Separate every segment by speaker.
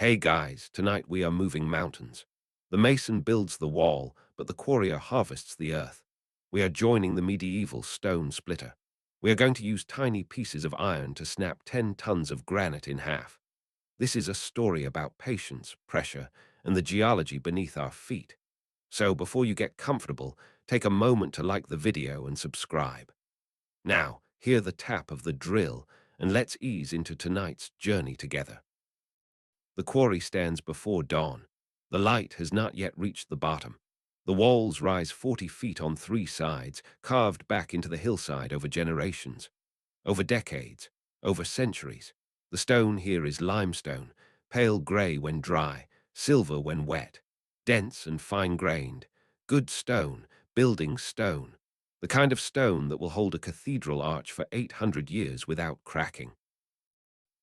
Speaker 1: Hey guys, tonight we are moving mountains. The mason builds the wall, but the quarrier harvests the earth. We are joining the medieval stone splitter. We are going to use tiny pieces of iron to snap 10 tons of granite in half. This is a story about patience, pressure, and the geology beneath our feet. So before you get comfortable, take a moment to like the video and subscribe. Now, hear the tap of the drill, and let's ease into tonight's journey together. The quarry stands before dawn. The light has not yet reached the bottom. The walls rise 40 feet on three sides, carved back into the hillside over generations, over decades, over centuries. The stone here is limestone, pale gray when dry, silver when wet, dense and fine-grained. Good stone, building stone. The kind of stone that will hold a cathedral arch for 800 years without cracking.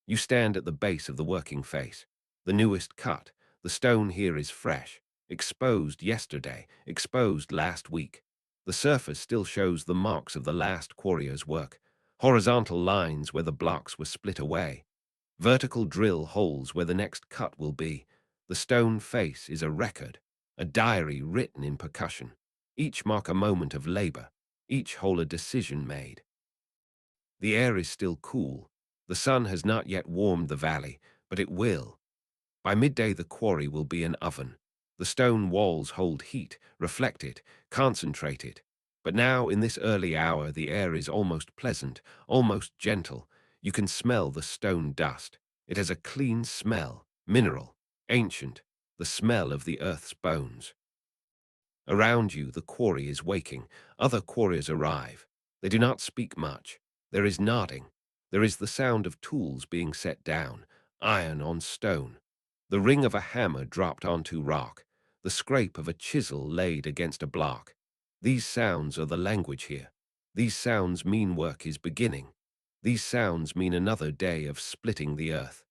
Speaker 1: You stand at the base of the working face. The newest cut. The stone here is fresh, exposed yesterday, exposed last week. The surface still shows the marks of the last quarrier's work, horizontal lines where the blocks were split away, vertical drill holes where the next cut will be. The stone face is a record, a diary written in percussion. Each mark a moment of labor, each hole a decision made. The air is still cool. The sun has not yet warmed the valley, but it will. By midday the quarry will be an oven. The stone walls hold heat, reflect it, concentrate it. But now, in this early hour, the air is almost pleasant, almost gentle. You can smell the stone dust. It has a clean smell, mineral, ancient, the smell of the earth's bones. Around you, the quarry is waking. Other quarriers arrive. They do not speak much. There is nodding. There is the sound of tools being set down, iron on stone, the ring of a hammer dropped onto rock, the scrape of a chisel laid against a block. These sounds are the language here. These sounds mean work is beginning. These sounds mean another day of splitting the earth.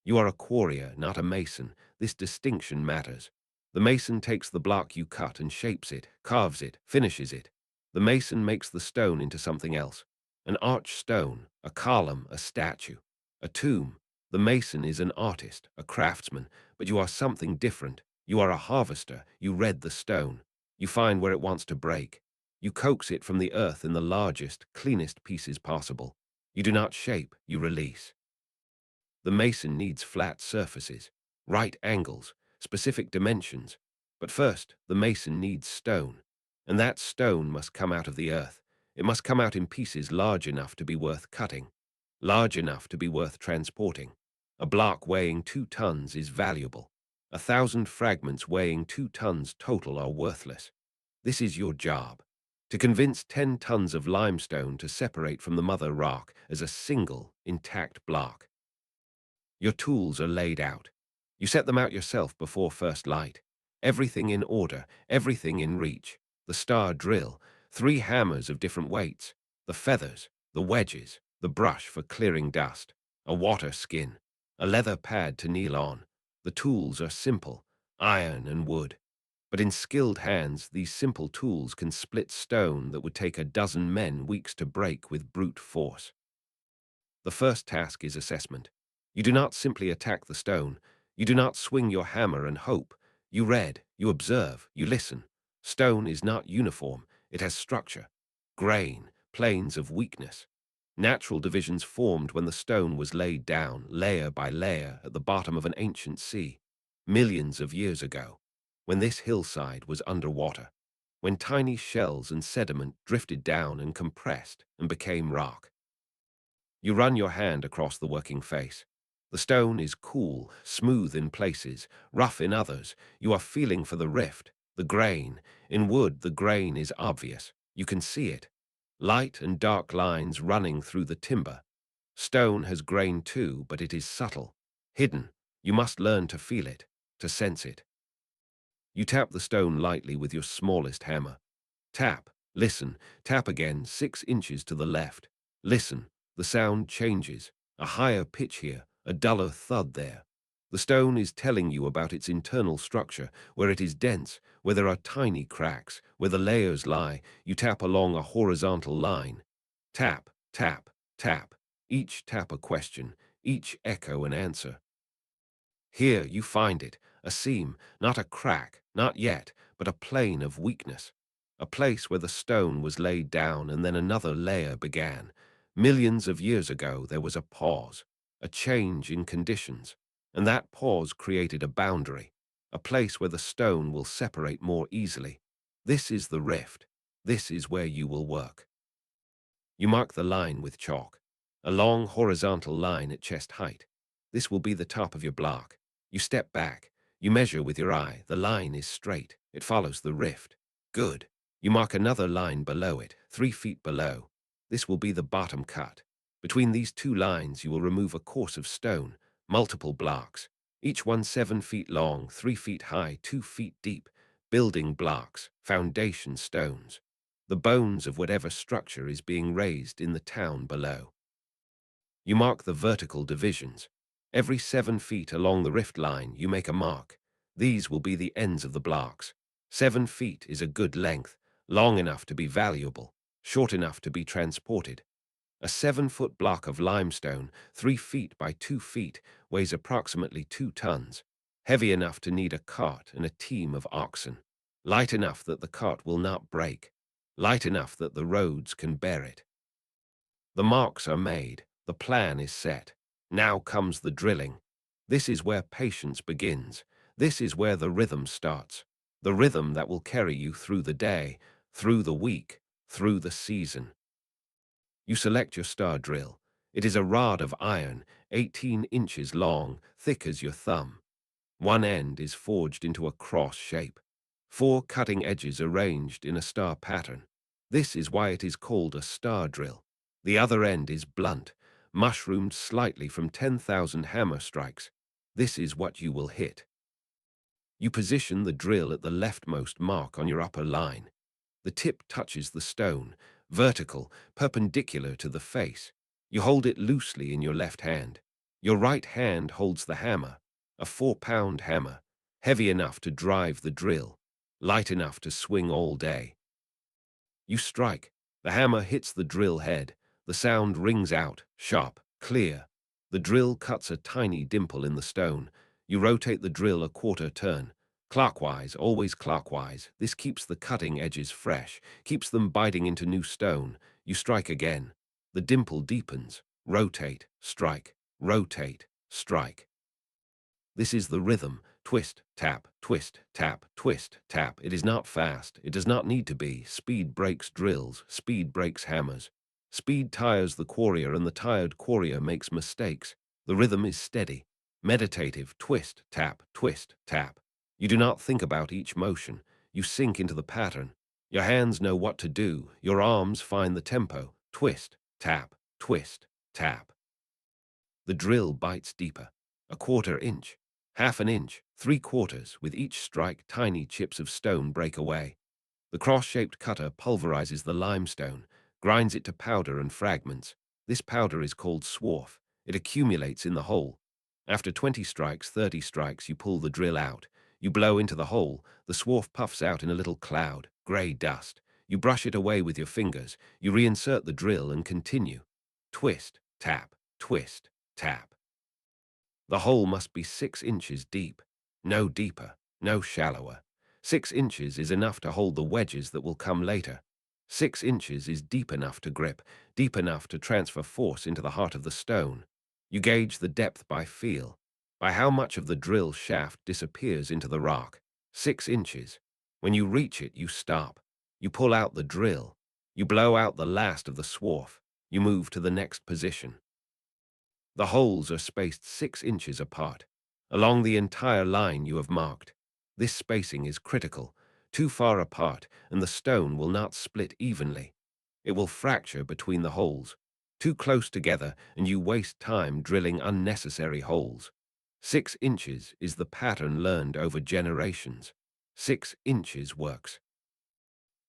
Speaker 1: You are a quarrier, not a mason. This distinction matters. The mason takes the block you cut and shapes it, carves it, finishes it. The mason makes the stone into something else. An arch stone, a column, a statue, a tomb. The mason is an artist, a craftsman, but you are something different. You are a harvester. You read the stone. You find where it wants to break. You coax it from the earth in the largest, cleanest pieces possible. You do not shape, you release. The mason needs flat surfaces, right angles, specific dimensions. But first, the mason needs stone. And that stone must come out of the earth. It must come out in pieces large enough to be worth cutting, large enough to be worth transporting. A block weighing 2 tons is valuable. 1,000 fragments weighing 2 tons total are worthless. This is your job. To convince 10 tons of limestone to separate from the mother rock as a single, intact block. Your tools are laid out. You set them out yourself before first light. Everything in order, everything in reach. The star drill, 3 hammers of different weights, the feathers, the wedges, the brush for clearing dust, a water skin, a leather pad to kneel on. The tools are simple, iron and wood. But in skilled hands, these simple tools can split stone that would take a dozen men weeks to break with brute force. The first task is assessment. You do not simply attack the stone. You do not swing your hammer and hope. You read, you observe, you listen. Stone is not uniform. It has structure, grain, planes of weakness. Natural divisions formed when the stone was laid down, layer by layer, at the bottom of an ancient sea, millions of years ago, when this hillside was underwater, when tiny shells and sediment drifted down and compressed and became rock. You run your hand across the working face. The stone is cool, smooth in places, rough in others. You are feeling for the rift, the grain. In wood, the grain is obvious. You can see it. Light and dark lines running through the timber. Stone has grain too, but it is subtle, hidden. You must learn to feel it, to sense it. You tap the stone lightly with your smallest hammer. Tap, listen, tap again, 6 inches to the left. Listen, the sound changes. A higher pitch here, a duller thud there. The stone is telling you about its internal structure, where it is dense, where there are tiny cracks, where the layers lie. You tap along a horizontal line. Tap, tap, tap. Each tap a question, each echo an answer. Here you find it, a seam, not a crack, not yet, but a plane of weakness. A place where the stone was laid down and then another layer began. Millions of years ago there was a pause, a change in conditions, and that pause created a boundary, a place where the stone will separate more easily. This is the rift. This is where you will work. You mark the line with chalk, a long horizontal line at chest height. This will be the top of your block. You step back. You measure with your eye. The line is straight. It follows the rift. Good. You mark another line below it, 3 feet below. This will be the bottom cut. Between these two lines you will remove a course of stone, multiple blocks, each one 7 feet long, 3 feet high, 2 feet deep, building blocks, foundation stones, the bones of whatever structure is being raised in the town below. You mark the vertical divisions. Every 7 feet along the rift line, you make a mark. These will be the ends of the blocks. 7 feet is a good length, long enough to be valuable, short enough to be transported. A 7-foot block of limestone, 3 feet by 2 feet, weighs approximately 2 tons, heavy enough to need a cart and a team of oxen, light enough that the cart will not break, light enough that the roads can bear it. The marks are made, the plan is set. Now comes the drilling. This is where patience begins. This is where the rhythm starts. The rhythm that will carry you through the day, through the week, through the season. You select your star drill. It is a rod of iron, 18 inches long, thick as your thumb. One end is forged into a cross shape. 4 cutting edges arranged in a star pattern. This is why it is called a star drill. The other end is blunt, mushroomed slightly from 10,000 hammer strikes. This is what you will hit. You position the drill at the leftmost mark on your upper line. The tip touches the stone, vertical, perpendicular to the face. You hold it loosely in your left hand. Your right hand holds the hammer, a 4-pound hammer, heavy enough to drive the drill, light enough to swing all day. You strike. The hammer hits the drill head. The sound rings out, sharp, clear. The drill cuts a tiny dimple in the stone. You rotate the drill a quarter turn. Clockwise, always clockwise. This keeps the cutting edges fresh, keeps them biting into new stone. You strike again. The dimple deepens. Rotate, strike, rotate, strike. This is the rhythm. Twist, tap, twist, tap, twist, tap. It is not fast. It does not need to be. Speed breaks drills. Speed breaks hammers. Speed tires the quarrier, and the tired quarrier makes mistakes. The rhythm is steady, meditative. Twist, tap, twist, tap. You do not think about each motion. You sink into the pattern. Your hands know what to do. Your arms find the tempo. Twist, tap, twist, tap. The drill bites deeper. A quarter inch, half an inch, 3/4. With each strike, tiny chips of stone break away. The cross-shaped cutter pulverizes the limestone, grinds it to powder and fragments. This powder is called swarf. It accumulates in the hole. After 20 strikes, 30 strikes, you pull the drill out. You blow into the hole. The swarf puffs out in a little cloud, gray dust. You brush it away with your fingers. You reinsert the drill and continue. Twist, tap, twist, tap. The hole must be 6 inches deep. No deeper, no shallower. 6 inches is enough to hold the wedges that will come later. 6 inches is deep enough to grip, deep enough to transfer force into the heart of the stone. You gauge the depth by feel, by how much of the drill shaft disappears into the rock. 6 inches. When you reach it, you stop. You pull out the drill. You blow out the last of the swarf. You move to the next position. The holes are spaced 6 inches apart, along the entire line you have marked. This spacing is critical. Too far apart, and the stone will not split evenly. It will fracture between the holes. Too close together, and you waste time drilling unnecessary holes. 6 inches is the pattern learned over generations. 6 inches works.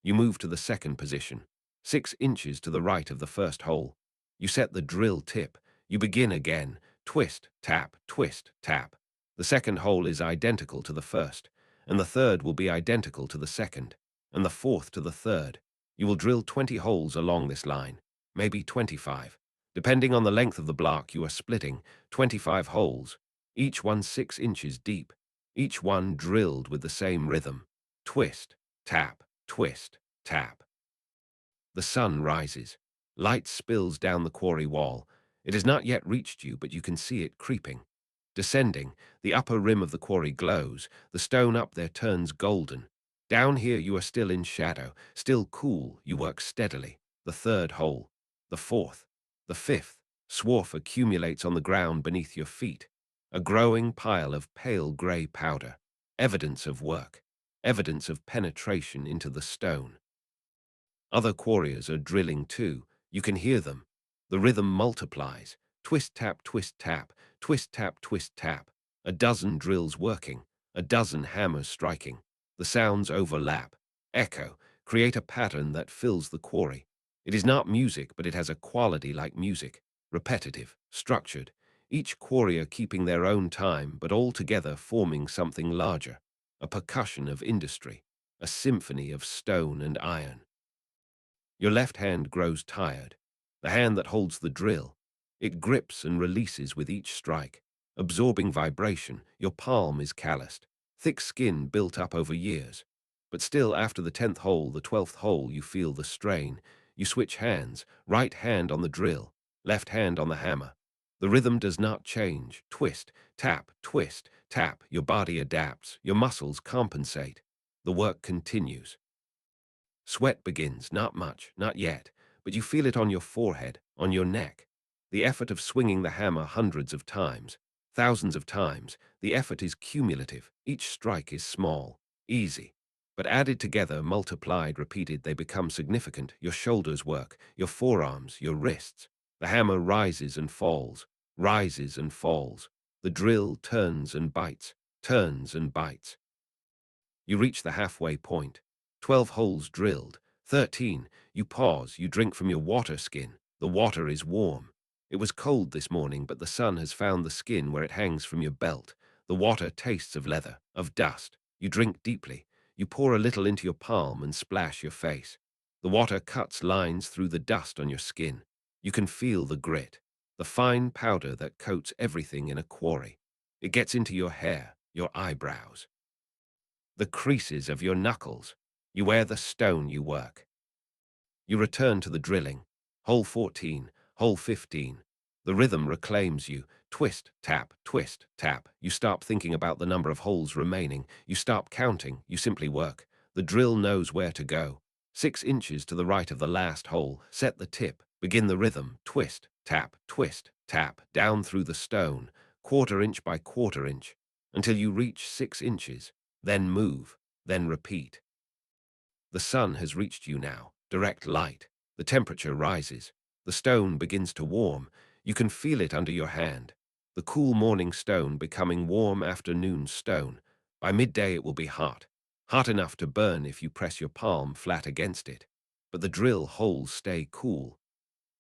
Speaker 1: You move to the second position, 6 inches to the right of the first hole. You set the drill tip. You begin again. Twist, tap, twist, tap. The second hole is identical to the first, and the third will be identical to the second, and the fourth to the third. You will drill 20 holes along this line, maybe 25. Depending on the length of the block you are splitting, 25 holes. each one 6 inches deep, each one drilled with the same rhythm. Twist, tap, twist, tap. The sun rises. Light spills down the quarry wall. It has not yet reached you, but you can see it creeping. Descending, the upper rim of the quarry glows. The stone up there turns golden. Down here you are still in shadow, still cool. You work steadily. The third hole, the fourth, the fifth. Swarf accumulates on the ground beneath your feet. A growing pile of pale grey powder. Evidence of work. Evidence of penetration into the stone. Other quarriers are drilling too. You can hear them. The rhythm multiplies. Twist, tap, twist, tap. Twist, tap, twist, tap. A dozen drills working. A dozen hammers striking. The sounds overlap. Echo. Create a pattern that fills the quarry. It is not music, but it has a quality like music. Repetitive. Structured. Each quarrier keeping their own time, but all together forming something larger. A percussion of industry. A symphony of stone and iron. Your left hand grows tired, the hand that holds the drill. It grips and releases with each strike. Absorbing vibration, your palm is calloused, thick skin built up over years. But still, after the 10th hole, the 12th hole, you feel the strain. You switch hands, right hand on the drill, left hand on the hammer. The rhythm does not change. Twist, tap, twist, tap. Your body adapts, your muscles compensate. The work continues. Sweat begins, not much, not yet, but you feel it on your forehead, on your neck. The effort of swinging the hammer hundreds of times, thousands of times, the effort is cumulative. Each strike is small, easy. But added together, multiplied, repeated, they become significant. Your shoulders work, your forearms, your wrists. The hammer rises and falls, rises and falls. The drill turns and bites, turns and bites. You reach the halfway point. 12 holes drilled. 13. You pause, you drink from your water skin. The water is warm. It was cold this morning, but the sun has found the skin where it hangs from your belt. The water tastes of leather, of dust. You drink deeply. You pour a little into your palm and splash your face. The water cuts lines through the dust on your skin. You can feel the grit, the fine powder that coats everything in a quarry. It gets into your hair, your eyebrows, the creases of your knuckles. You wear the stone you work. You return to the drilling. Hole 14, hole 15. The rhythm reclaims you. Twist, tap, twist, tap. You stop thinking about the number of holes remaining. You stop counting. You simply work. The drill knows where to go. 6 inches to the right of the last hole. Set the tip. Begin the rhythm. Twist, tap, twist, tap. Down through the stone. Quarter inch by quarter inch. Until you reach 6 inches. Then move. Then repeat. The sun has reached you now. Direct light. The temperature rises. The stone begins to warm. You can feel it under your hand. The cool morning stone becoming warm afternoon stone. By midday it will be hot. Hot enough to burn if you press your palm flat against it. But the drill holes stay cool.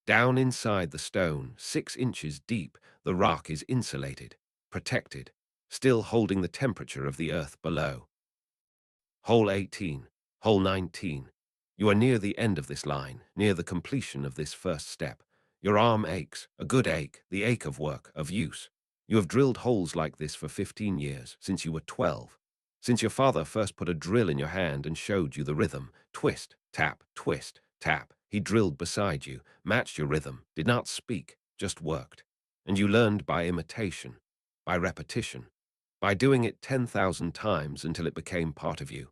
Speaker 1: Down inside the stone, 6 inches deep, the rock is insulated, protected, still holding the temperature of the earth below. Hole 18, hole 19. You are near the end of this line, near the completion of this first step. Your arm aches, a good ache, the ache of work, of use. You have drilled holes like this for 15 years, since you were 12. Since your father first put a drill in your hand and showed you the rhythm. Twist, tap, twist, tap. He drilled beside you, matched your rhythm, did not speak, just worked. And you learned by imitation, by repetition, by doing it 10,000 times until it became part of you.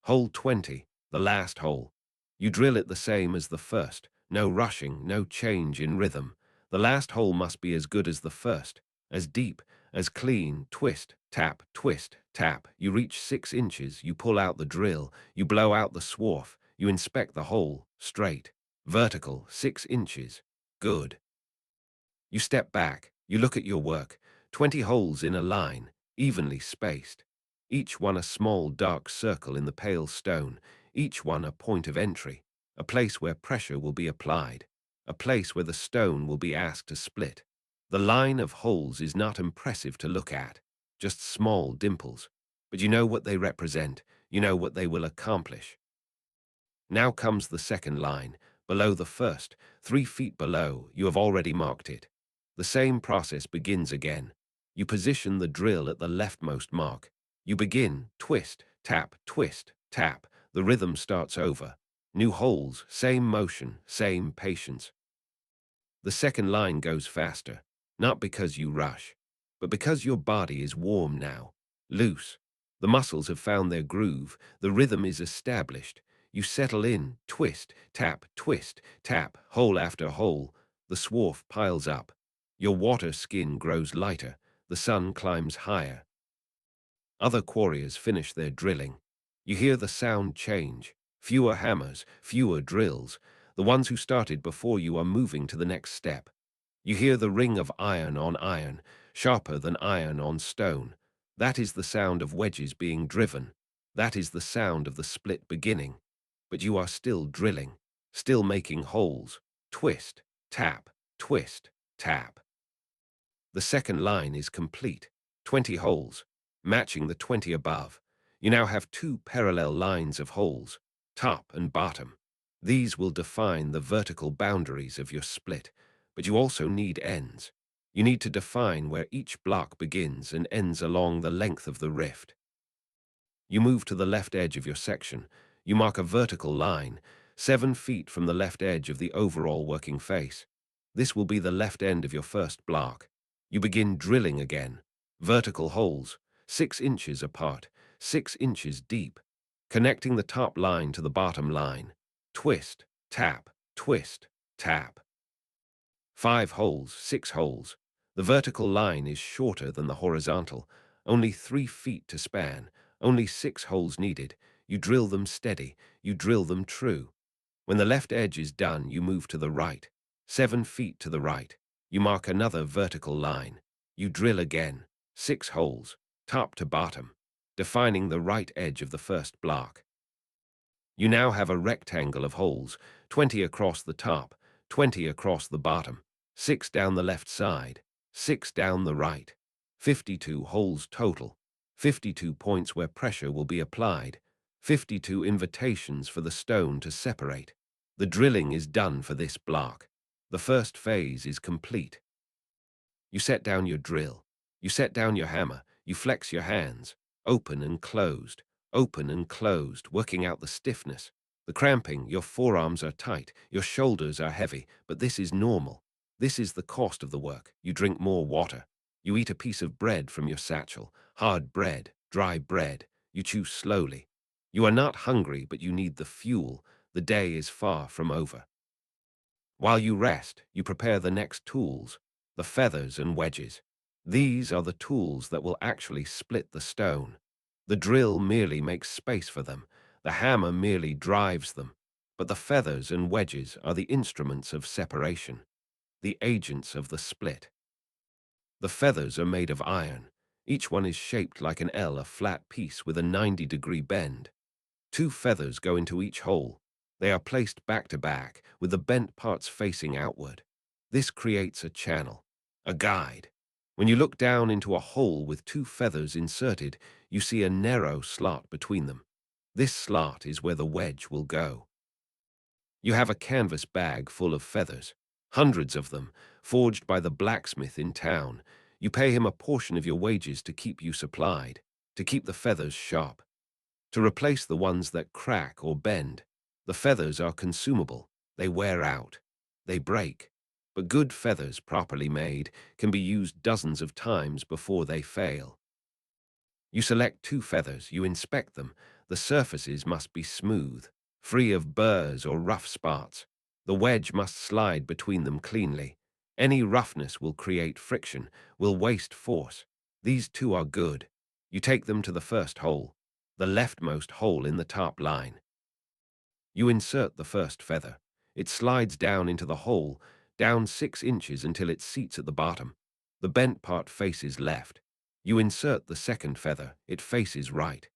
Speaker 1: Hole 20, the last hole. You drill it the same as the first. No rushing, no change in rhythm. The last hole must be as good as the first, as deep, as clean. Twist, tap, twist, tap. You reach 6 inches, you pull out the drill, you blow out the swarf, you inspect the hole, straight, vertical, 6 inches. Good. You step back, you look at your work, 20 holes in a line, evenly spaced. Each one a small dark circle in the pale stone, each one a point of entry, a place where pressure will be applied, a place where the stone will be asked to split. The line of holes is not impressive to look at, just small dimples, but you know what they represent, you know what they will accomplish. Now comes the second line, below the first, 3 feet below, you have already marked it. The same process begins again. You position the drill at the leftmost mark. You begin, twist, tap, twist, tap. The rhythm starts over. New holes, same motion, same patience. The second line goes faster, not because you rush, but because your body is warm now, loose. The muscles have found their groove, the rhythm is established. You settle in, twist, tap, hole after hole. The swarf piles up. Your water skin grows lighter, the sun climbs higher. Other quarriers finish their drilling. You hear the sound change. Fewer hammers, fewer drills. The ones who started before you are moving to the next step. You hear the ring of iron on iron, sharper than iron on stone. That is the sound of wedges being driven. That is the sound of the split beginning. But you are still drilling, still making holes. Twist, tap, twist, tap. The second line is complete. 20 holes, matching the 20 above. You now have two parallel lines of holes, top and bottom. These will define the vertical boundaries of your split, but you also need ends. You need to define where each block begins and ends along the length of the rift. You move to the left edge of your section. You mark a vertical line, 7 feet from the left edge of the overall working face. This will be the left end of your first block. You begin drilling again. Vertical holes, 6 inches apart, 6 inches deep, connecting the top line to the bottom line. Twist, tap, twist, tap. 5 holes, 6 holes. The vertical line is shorter than the horizontal, only 3 feet to span, only 6 holes needed. You drill them steady, you drill them true. When the left edge is done, you move to the right, 7 feet to the right. You mark another vertical line. You drill again, 6 holes, top to bottom, defining the right edge of the first block. You now have a rectangle of holes, 20 across the top, 20 across the bottom, 6 down the left side, 6 down the right. 52 holes total, 52 points where pressure will be applied, 52 invitations for the stone to separate. The drilling is done for this block. The first phase is complete. You set down your drill. You set down your hammer. You flex your hands, open and closed, working out the stiffness. The cramping, your forearms are tight, your shoulders are heavy, but this is normal. This is the cost of the work. You drink more water. You eat a piece of bread from your satchel, hard bread, dry bread. You chew slowly. You are not hungry, but you need the fuel. The day is far from over. While you rest, you prepare the next tools, the feathers and wedges. These are the tools that will actually split the stone. The drill merely makes space for them. The hammer merely drives them. But the feathers and wedges are the instruments of separation, the agents of the split. The feathers are made of iron. Each one is shaped like an L, a flat piece with a 90-degree bend. 2 feathers go into each hole. They are placed back to back, with the bent parts facing outward. This creates a channel, a guide. When you look down into a hole with 2 feathers inserted, you see a narrow slot between them. This slot is where the wedge will go. You have a canvas bag full of feathers, hundreds of them, forged by the blacksmith in town. You pay him a portion of your wages to keep you supplied, to keep the feathers sharp, to replace the ones that crack or bend. The feathers are consumable. They wear out. They break. But good feathers, properly made, can be used dozens of times before they fail. You select 2 feathers. You inspect them. The surfaces must be smooth, free of burrs or rough spots. The wedge must slide between them cleanly. Any roughness will create friction, will waste force. These 2 are good. You take them to the first hole, the leftmost hole in the top line. You insert the first feather. It slides down into the hole, down 6 inches until it seats at the bottom. The bent part faces left. You insert the second feather. It faces right.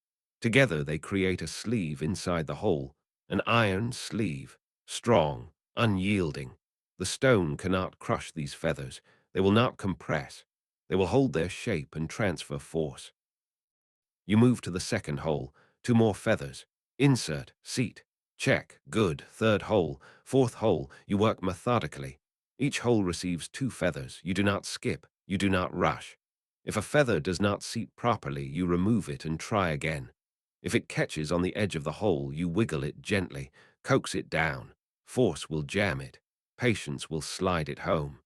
Speaker 1: Together they create a sleeve inside the hole, an iron sleeve, strong, unyielding. The stone cannot crush these feathers. They will not compress. They will hold their shape and transfer force. You move to the second hole, 2 more feathers. Insert, seat. Check, good, third hole, fourth hole. You work methodically. Each hole receives 2 feathers. You do not skip. You do not rush. If a feather does not seat properly, you remove it and try again. If it catches on the edge of the hole, you wiggle it gently, coax it down. Force will jam it. Patience will slide it home.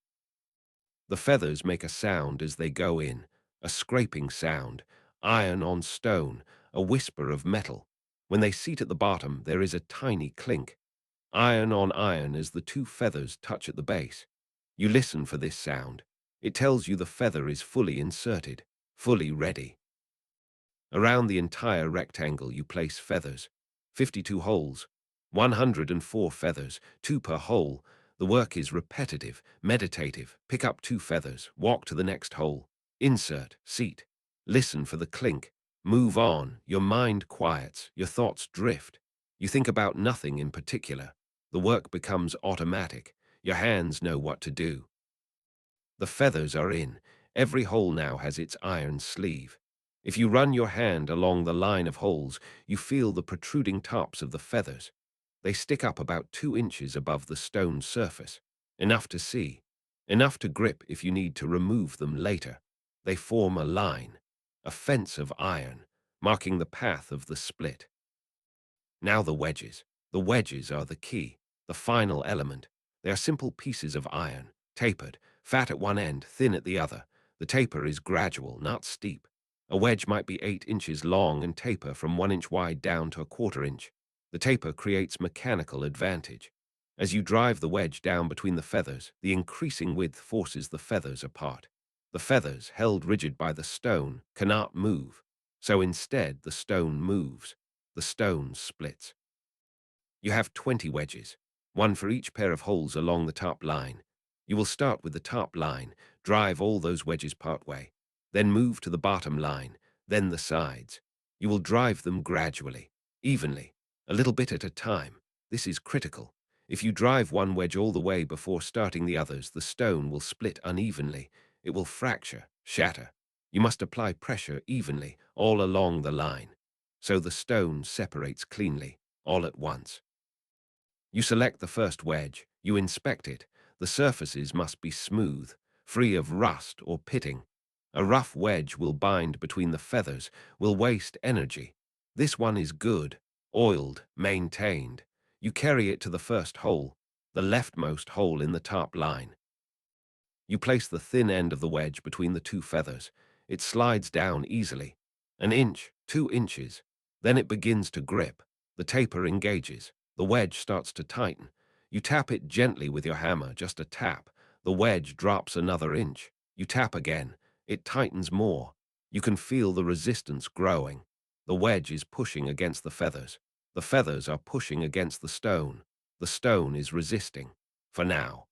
Speaker 1: The feathers make a sound as they go in, a scraping sound, iron on stone, a whisper of metal. When they seat at the bottom, there is a tiny clink, iron on iron as the two feathers touch at the base. You listen for this sound. It tells you the feather is fully inserted, fully ready. Around the entire rectangle you place feathers, 52 holes, 104 feathers, 2 per hole. The work is repetitive, meditative. Pick up 2 feathers, walk to the next hole, insert, seat, listen for the clink, move on. Your mind quiets, your thoughts drift. You think about nothing in particular. The work becomes automatic. Your hands know what to do. The feathers are in. Every hole now has its iron sleeve. If you run your hand along the line of holes, you feel the protruding tops of the feathers. They stick up about 2 inches above the stone surface. Enough to see. Enough to grip if you need to remove them later. They form a line, a fence of iron, marking the path of the split. Now the wedges. The wedges are the key, the final element. They are simple pieces of iron, tapered, fat at one end, thin at the other. The taper is gradual, not steep. A wedge might be 8 inches long and taper from 1 inch wide down to a 1/4 inch. The taper creates mechanical advantage. As you drive the wedge down between the feathers, the increasing width forces the feathers apart. The feathers, held rigid by the stone, cannot move. So instead, the stone moves. The stone splits. You have 20 wedges, one for each pair of holes along the top line. You will start with the top line, drive all those wedges partway, then move to the bottom line, then the sides. You will drive them gradually, evenly, a little bit at a time. This is critical. If you drive one wedge all the way before starting the others, the stone will split unevenly. It will fracture, shatter. You must apply pressure evenly all along the line, so the stone separates cleanly, all at once. You select the first wedge, you inspect it. The surfaces must be smooth, free of rust or pitting. A rough wedge will bind between the feathers, will waste energy. This one is good, oiled, maintained. You carry it to the first hole, the leftmost hole in the top line. You place the thin end of the wedge between the two feathers. It slides down easily. 1 inch, 2 inches. Then it begins to grip. The taper engages. The wedge starts to tighten. You tap it gently with your hammer, just a tap. The wedge drops another inch. You tap again. It tightens more. You can feel the resistance growing. The wedge is pushing against the feathers. The feathers are pushing against the stone. The stone is resisting. For now.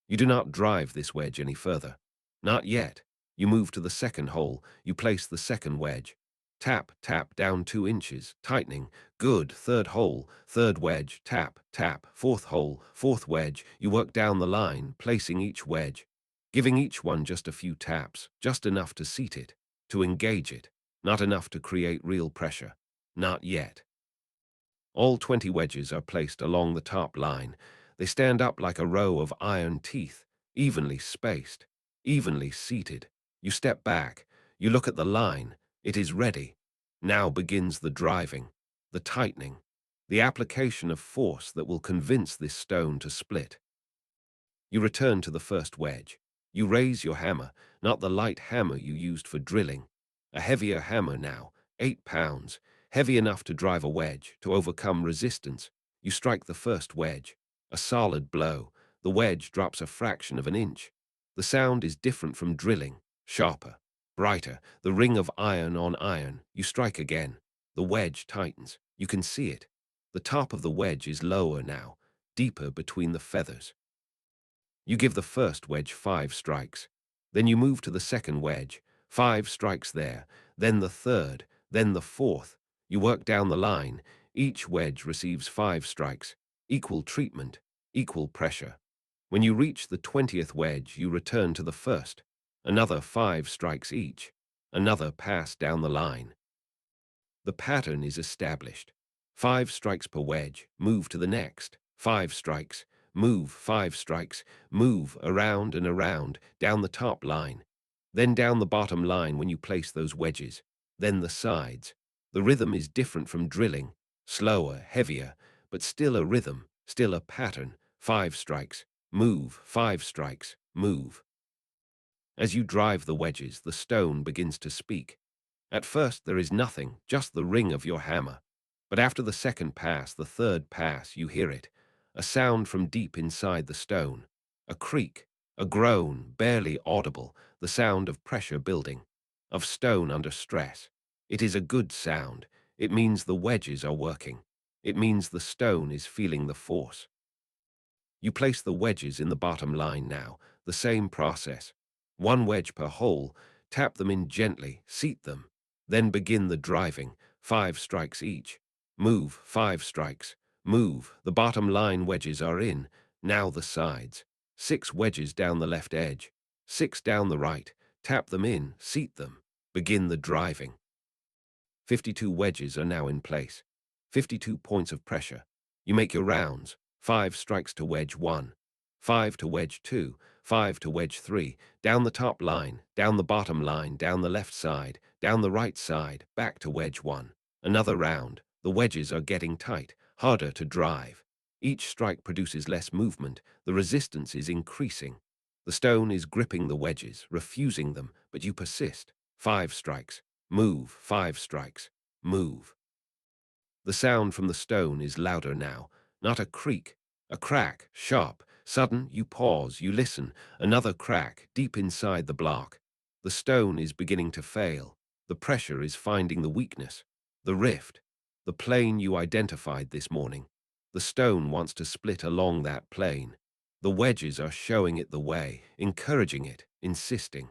Speaker 1: You do not drive this wedge any further. Not yet. You move to the second hole. You place the second wedge. Tap, tap, down 2 inches, tightening. Good. Third hole, third wedge, tap, tap. Fourth hole, fourth wedge. You work down the line, placing each wedge, giving each one just a few taps, just enough to seat it, to engage it, not enough to create real pressure. Not yet. All 20 wedges are placed along the top line. They stand up like a row of iron teeth, evenly spaced, evenly seated. You step back. You look at the line. It is ready. Now begins the driving, the tightening, the application of force that will convince this stone to split. You return to the first wedge. You raise your hammer, not the light hammer you used for drilling. A heavier hammer now, 8 pounds, heavy enough to drive a wedge, to overcome resistance. You strike the first wedge. A solid blow. The wedge drops a fraction of an inch. The sound is different from drilling, sharper, brighter, the ring of iron on iron. You strike again. The wedge tightens. You can see it. The top of the wedge is lower now, deeper between the feathers. You give the first wedge 5 strikes. Then you move to the second wedge, 5 strikes there, then the third, then the fourth. You work down the line. Each wedge receives 5 strikes. Equal treatment, equal pressure. When you reach the 20th wedge, you return to the first. Another 5 strikes each. Another pass down the line. The pattern is established. 5 strikes per wedge, move to the next. 5 strikes, move, 5 strikes, move around and around, down the top line. Then down the bottom line when you place those wedges. Then the sides. The rhythm is different from drilling. Slower, heavier, but still a rhythm, still a pattern. 5 strikes, move, 5 strikes, move. As you drive the wedges, the stone begins to speak. At first there is nothing, just the ring of your hammer. But after the second pass, the third pass, you hear it. A sound from deep inside the stone. A creak, a groan, barely audible, the sound of pressure building, of stone under stress. It is a good sound. It means the wedges are working. It means the stone is feeling the force. You place the wedges in the bottom line now, the same process. 1 wedge per hole, tap them in gently, seat them. Then begin the driving, 5 strikes each. Move, 5 strikes. Move, the bottom line wedges are in. Now the sides. 6 wedges down the left edge. 6 down the right. Tap them in, seat them. Begin the driving. 52 wedges are now in place. 52 points of pressure. You make your rounds. 5 strikes to wedge 1. 5 to wedge 2. 5 to wedge 3. Down the top line, down the bottom line, down the left side, down the right side, back to wedge 1. Another round. The wedges are getting tight, harder to drive. Each strike produces less movement. The resistance is increasing. The stone is gripping the wedges, refusing them, but you persist. 5 strikes. Move, 5 strikes. Move. The sound from the stone is louder now. Not a creak, a crack, sharp, sudden. You pause, you listen. Another crack, deep inside the block. The stone is beginning to fail. The pressure is finding the weakness. The rift. The plane you identified this morning. The stone wants to split along that plane. The wedges are showing it the way, encouraging it, insisting.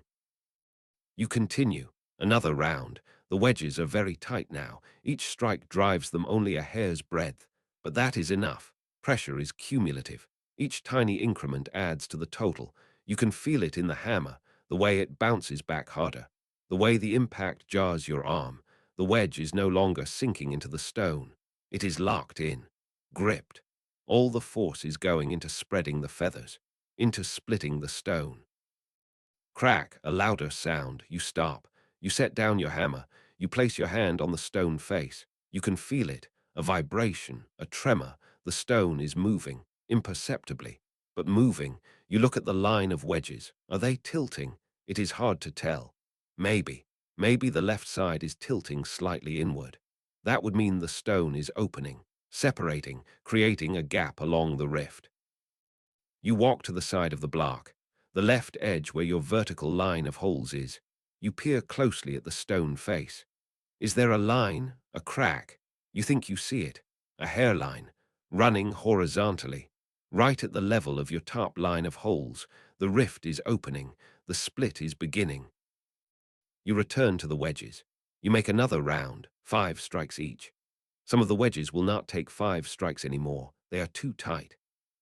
Speaker 1: You continue. Another round. The wedges are very tight now. Each strike drives them only a hair's breadth. But that is enough. Pressure is cumulative. Each tiny increment adds to the total. You can feel it in the hammer, the way it bounces back harder, the way the impact jars your arm. The wedge is no longer sinking into the stone. It is locked in, gripped. All the force is going into spreading the feathers, into splitting the stone. Crack, a louder sound. You stop. You set down your hammer. You place your hand on the stone face. You can feel it, a vibration, a tremor. The stone is moving, imperceptibly, but moving. You look at the line of wedges. Are they tilting? It is hard to tell. Maybe the left side is tilting slightly inward. That would mean the stone is opening, separating, creating a gap along the rift. You walk to the side of the block, the left edge where your vertical line of holes is. You peer closely at the stone face. Is there a line, a crack? You think you see it, a hairline, running horizontally. Right at the level of your top line of holes, the rift is opening, the split is beginning. You return to the wedges. You make another round, 5 strikes each. Some of the wedges will not take 5 strikes anymore. They are too tight.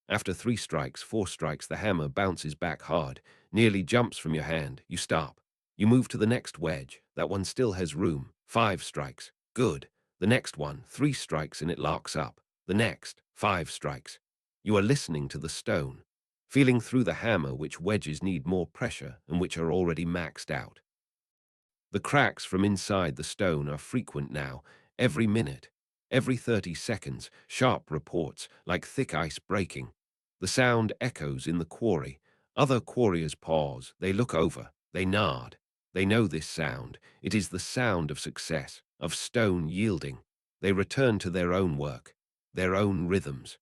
Speaker 1: After 3 strikes, 4 strikes, the hammer bounces back hard, nearly jumps from your hand. You stop. You move to the next wedge. That one still has room. 5 strikes. Good. The next one, 3 strikes and it locks up. The next, 5 strikes. You are listening to the stone, feeling through the hammer which wedges need more pressure and which are already maxed out. The cracks from inside the stone are frequent now, every minute, every 30 seconds, sharp reports, like thick ice breaking. The sound echoes in the quarry. Other quarriers pause, they look over, they nod. They know this sound. It is the sound of success, of stone yielding. They return to their own work, their own rhythms.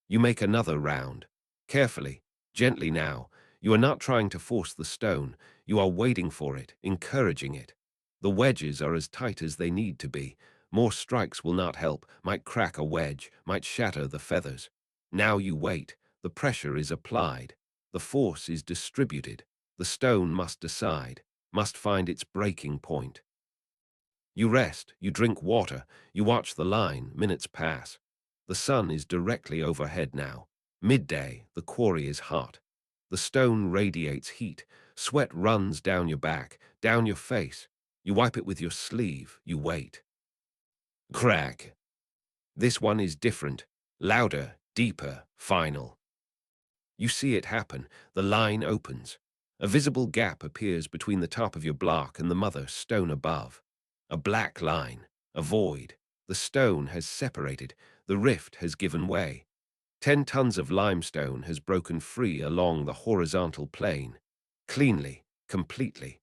Speaker 1: You make another round. Carefully, gently now. You are not trying to force the stone. You are waiting for it, encouraging it. The wedges are as tight as they need to be. More strikes will not help, might crack a wedge, might shatter the feathers. Now you wait. The pressure is applied. The force is distributed. The stone must decide, must find its breaking point. You rest, you drink water, you watch the line, minutes pass. The sun is directly overhead now. Midday, the quarry is hot. The stone radiates heat. Sweat runs down your back, down your face. You wipe it with your sleeve. You wait. Crack. This one is different. Louder, deeper, final. You see it happen. The line opens. A visible gap appears between the top of your block and the mother stone above. A black line, a void. The stone has separated, the rift has given way. 10 tons of limestone has broken free along the horizontal plane, cleanly, completely.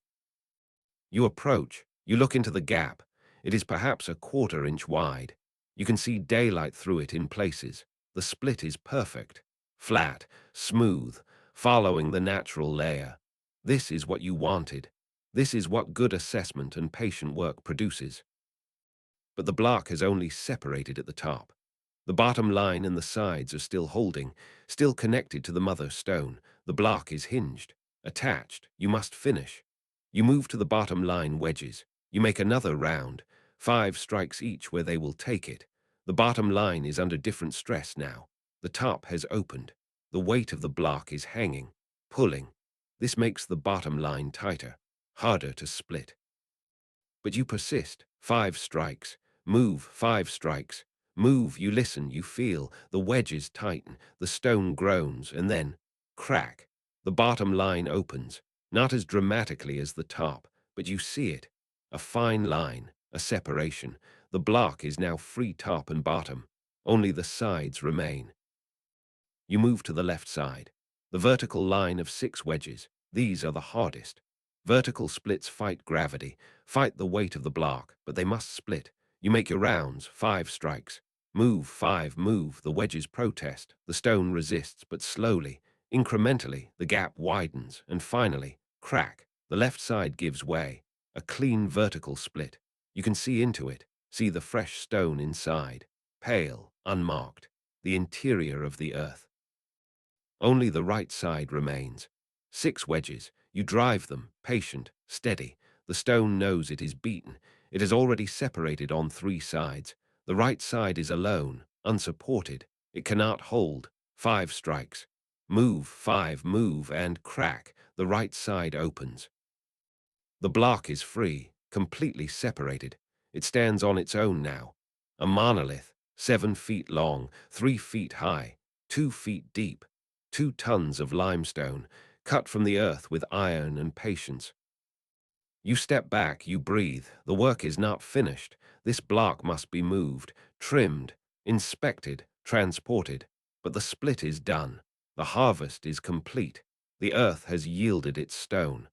Speaker 1: You approach, you look into the gap. It is perhaps a quarter-inch wide. You can see daylight through it in places. The split is perfect, flat, smooth, following the natural layer. This is what you wanted. This is what good assessment and patient work produces. But the block has only separated at the top. The bottom line and the sides are still holding, still connected to the mother stone. The block is hinged, attached. You must finish. You move to the bottom line wedges. You make another round, 5 strikes each where they will take it. The bottom line is under different stress now. The top has opened. The weight of the block is hanging, pulling. This makes the bottom line tighter, harder to split. But you persist. 5 strikes. Move, 5 strikes. Move, you listen, you feel. The wedges tighten, the stone groans, and then, crack. The bottom line opens, not as dramatically as the top, but you see it. A fine line, a separation. The block is now free top and bottom. Only the sides remain. You move to the left side. The vertical line of 6 wedges. These are the hardest. Vertical splits fight gravity, fight the weight of the block, but they must split. You make your rounds, 5 strikes. Move, 5, move. The wedges protest. The stone resists, but slowly, incrementally, the gap widens, and finally, crack. The left side gives way. A clean vertical split. You can see into it, see the fresh stone inside, pale, unmarked, the interior of the earth. Only the right side remains. 6 wedges. You drive them, patient, steady. The stone knows it is beaten. It has already separated on 3 sides. The right side is alone, unsupported. It cannot hold. 5 strikes. Move, 5, move, and crack. The right side opens. The block is free, completely separated. It stands on its own now. A monolith, 7 feet long, 3 feet high, 2 feet deep. 2 tons of limestone, cut from the earth with iron and patience. You step back, you breathe. The work is not finished. This block must be moved, trimmed, inspected, transported. But the split is done. The harvest is complete. The earth has yielded its stone.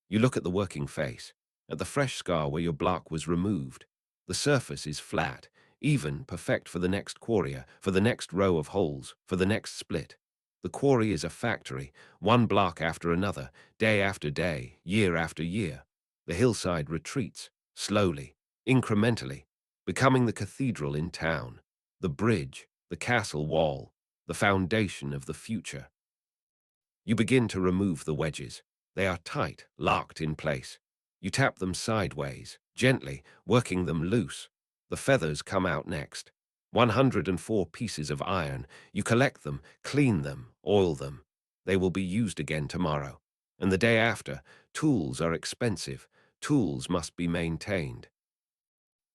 Speaker 1: You look at the working face, at the fresh scar where your block was removed. The surface is flat, even, perfect for the next quarrier, for the next row of holes, for the next split. The quarry is a factory, one block after another, day after day, year after year. The hillside retreats, slowly, incrementally, becoming the cathedral in town, the bridge, the castle wall, the foundation of the future. You begin to remove the wedges. They are tight, locked in place. You tap them sideways, gently, working them loose. The feathers come out next. 104 pieces of iron. You collect them, clean them, oil them. They will be used again tomorrow. And the day after. Tools are expensive. Tools must be maintained.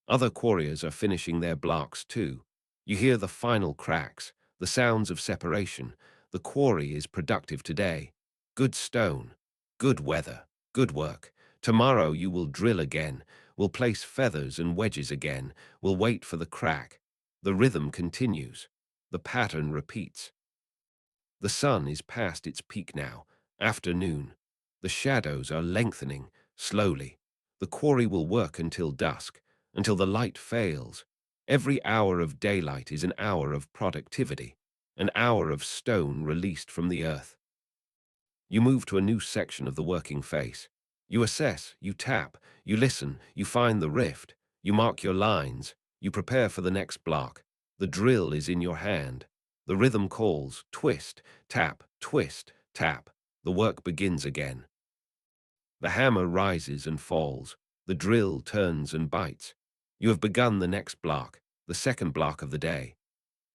Speaker 1: Other quarriers are finishing their blocks too. You hear the final cracks, the sounds of separation. The quarry is productive today. Good stone, good weather, good work. Tomorrow you will drill again, will place feathers and wedges again, will wait for the crack. The rhythm continues. The pattern repeats. The sun is past its peak now, afternoon. The shadows are lengthening, slowly. The quarry will work until dusk, until the light fails. Every hour of daylight is an hour of productivity, an hour of stone released from the earth. You move to a new section of the working face. You assess, you tap, you listen, you find the rift, you mark your lines, you prepare for the next block. The drill is in your hand. The rhythm calls, twist, tap, twist, tap. The work begins again. The hammer rises and falls. The drill turns and bites. You have begun the next block, the second block of the day.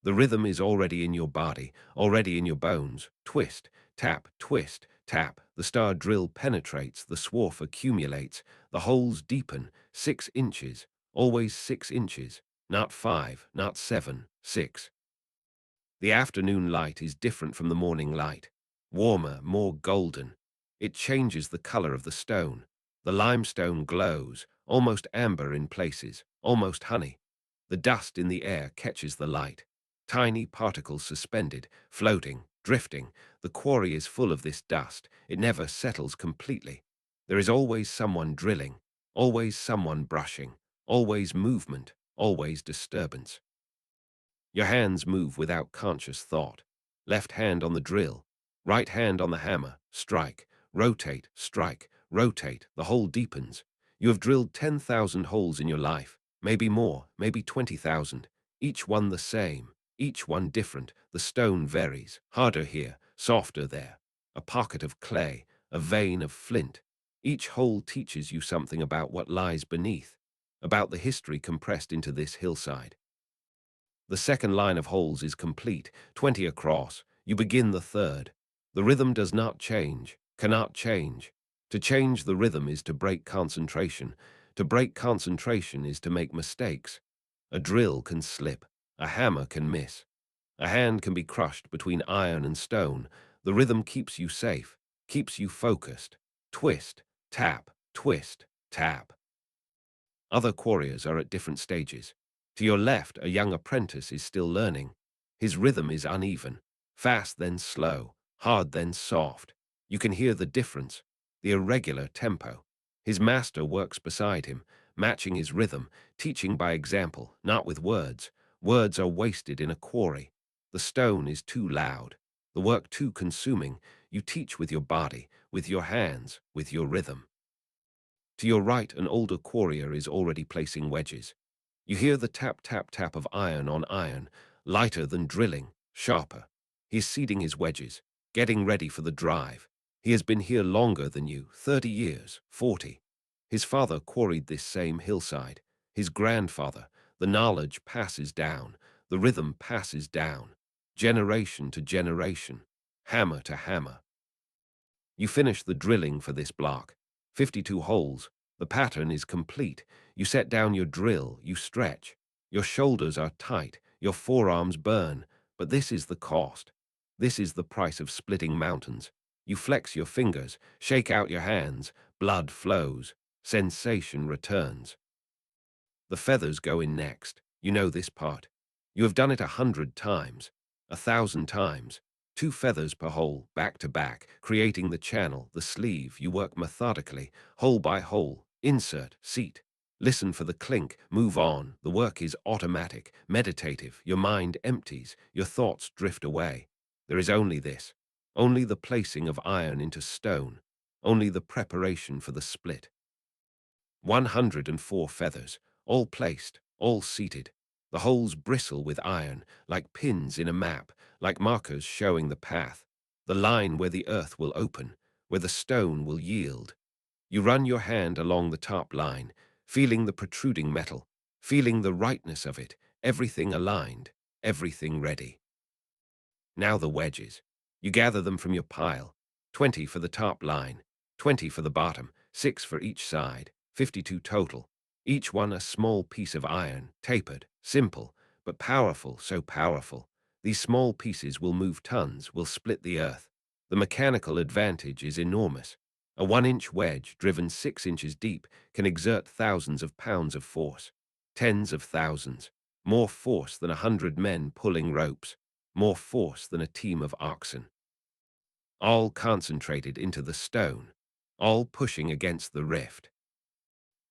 Speaker 1: The rhythm is already in your body, already in your bones. Twist, tap, twist, tap. The star drill penetrates, the swarf accumulates, the holes deepen. 6 inches, always 6 inches, not 5, not 7, 6. The afternoon light is different from the morning light, warmer, more golden. It changes the color of the stone. The limestone glows, almost amber in places, almost honey. The dust in the air catches the light. Tiny particles suspended, floating, drifting. The quarry is full of this dust. It never settles completely. There is always someone drilling, always someone brushing, always movement, always disturbance. Your hands move without conscious thought. Left hand on the drill, right hand on the hammer, strike, rotate, the hole deepens. You have drilled 10,000 holes in your life, maybe more, maybe 20,000, each one the same, each one different. The stone varies, harder here, softer there, a pocket of clay, a vein of flint. Each hole teaches you something about what lies beneath, about the history compressed into this hillside. The second line of holes is complete, 20 across. You begin the third. The rhythm does not change, cannot change. To change the rhythm is to break concentration. To break concentration is to make mistakes. A drill can slip. A hammer can miss. A hand can be crushed between iron and stone. The rhythm keeps you safe, keeps you focused. Twist, tap, twist, tap. Other quarriers are at different stages. To your left, a young apprentice is still learning. His rhythm is uneven, fast then slow, hard then soft. You can hear the difference, the irregular tempo. His master works beside him, matching his rhythm, teaching by example, not with words. Words are wasted in a quarry. The stone is too loud, the work too consuming. You teach with your body, with your hands, with your rhythm. To your right, an older quarrier is already placing wedges. You hear the tap, tap, tap of iron on iron, lighter than drilling, sharper. He is seeding his wedges, getting ready for the drive. He has been here longer than you, 30 years, 40. His father quarried this same hillside. His grandfather. The knowledge passes down. The rhythm passes down. Generation to generation. Hammer to hammer. You finish the drilling for this block. 52 holes. The pattern is complete. You set down your drill, you stretch. Your shoulders are tight, your forearms burn. But this is the cost. This is the price of splitting mountains. You flex your fingers, shake out your hands, blood flows, sensation returns. The feathers go in next. You know this part. You have done it 100 times, 1,000 times. 2 feathers per hole, back to back, creating the channel, the sleeve. You work methodically, hole by hole. Insert, seat. Listen for the clink, move on. The work is automatic, meditative. Your mind empties, your thoughts drift away. There is only this, only the placing of iron into stone, only the preparation for the split. 104 feathers, all placed, all seated. The holes bristle with iron, like pins in a map, like markers showing the path, the line where the earth will open, where the stone will yield. You run your hand along the top line, feeling the protruding metal, feeling the rightness of it, everything aligned, everything ready. Now the wedges. You gather them from your pile, 20 for the top line, 20 for the bottom, 6 for each side, 52 total. Each one a small piece of iron, tapered, simple, but powerful, so powerful. These small pieces will move tons, will split the earth. The mechanical advantage is enormous. A 1-inch wedge, driven 6 inches deep, can exert thousands of pounds of force. Tens of thousands. More force than 100 men pulling ropes. More force than a team of oxen. All concentrated into the stone, all pushing against the rift.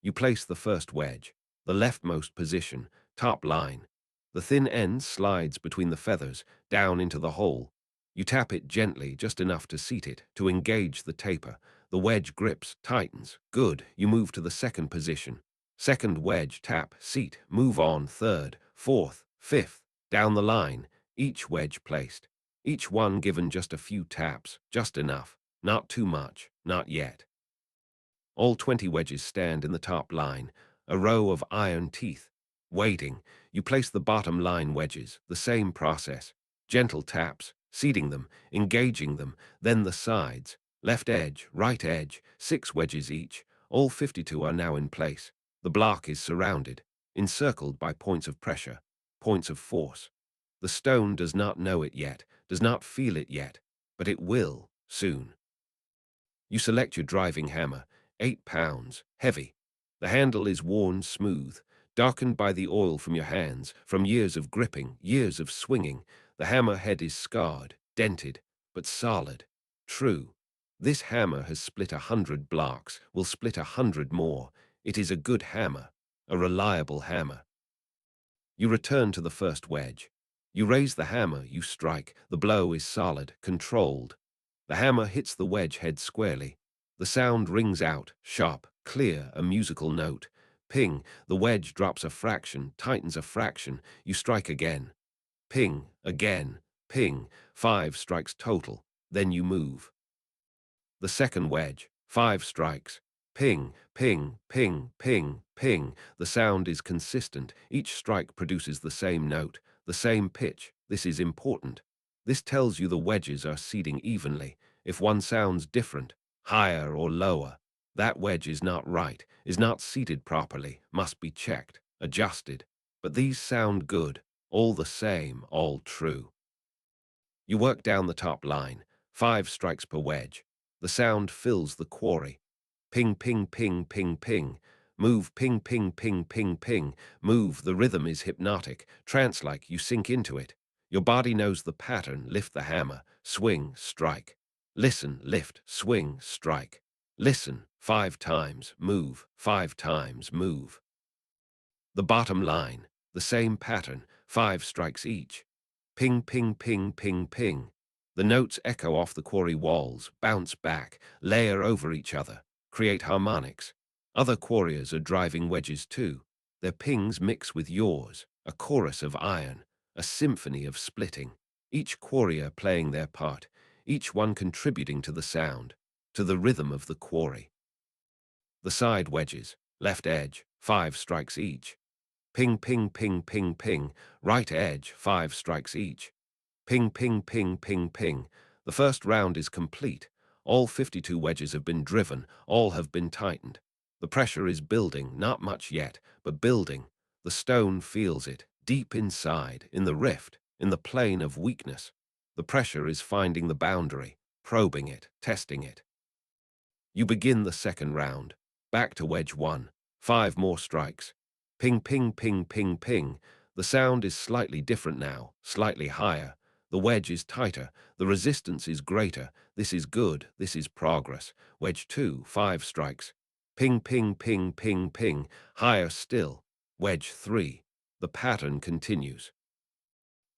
Speaker 1: You place the first wedge, the leftmost position, top line. The thin end slides between the feathers, down into the hole. You tap it gently, just enough to seat it, to engage the taper. The wedge grips, tightens. Good. You move to the second position. Second wedge, tap, seat, move on, third, fourth, fifth, down the line, each wedge placed. Each one given just a few taps, just enough. Not too much, not yet. All 20 wedges stand in the top line, a row of iron teeth. Waiting, you place the bottom line wedges, the same process. Gentle taps, seating them, engaging them, then the sides. Left edge, right edge, 6 wedges each. All 52 are now in place. The block is surrounded, encircled by points of pressure, points of force. The stone does not know it yet, does not feel it yet, but it will, soon. You select your driving hammer, 8 pounds, heavy. The handle is worn smooth, darkened by the oil from your hands, from years of gripping, years of swinging. The hammer head is scarred, dented, but solid. True. This hammer has split 100 blocks, will split 100 more. It is a good hammer, a reliable hammer. You return to the first wedge. You raise the hammer, you strike. The blow is solid, controlled. The hammer hits the wedge head squarely. The sound rings out, sharp, clear, a musical note. Ping, the wedge drops a fraction, tightens a fraction. You strike again. Ping, again. Ping, 5 strikes total. Then you move. The second wedge, 5 strikes. Ping, ping, ping, ping, ping. The sound is consistent. Each strike produces the same note, the same pitch. This is important. This tells you the wedges are seeding evenly. If one sounds different, higher or lower, that wedge is not right, is not seated properly, must be checked, adjusted. But these sound good, all the same, all true. You work down the top line, 5 strikes per wedge. The sound fills the quarry. Ping, ping, ping, ping, ping. Move, ping, ping, ping, ping, ping. Move, the rhythm is hypnotic, trance-like, you sink into it. Your body knows the pattern, lift the hammer, swing, strike. Listen, lift, swing, strike. Listen, 5 times, move, 5 times, move. The bottom line, the same pattern, 5 strikes each. Ping, ping, ping, ping, ping. The notes echo off the quarry walls, bounce back, layer over each other, create harmonics. Other quarriers are driving wedges too. Their pings mix with yours, a chorus of iron, a symphony of splitting. Each quarrier playing their part, each one contributing to the sound, to the rhythm of the quarry. The side wedges, left edge, 5 strikes each. Ping, ping, ping, ping, ping. Right edge, 5 strikes each. Ping, ping, ping, ping, ping. The first round is complete. All 52 wedges have been driven, all have been tightened. The pressure is building, not much yet, but building. The stone feels it, deep inside, in the rift, in the plane of weakness. The pressure is finding the boundary, probing it, testing it. You begin the second round. Back to wedge 1. 5 more strikes. Ping, ping, ping, ping, ping. The sound is slightly different now, slightly higher. The wedge is tighter, the resistance is greater. This is good, this is progress. Wedge 2, 5 strikes. Ping, ping, ping, ping, ping. Higher still. Wedge 3. The pattern continues.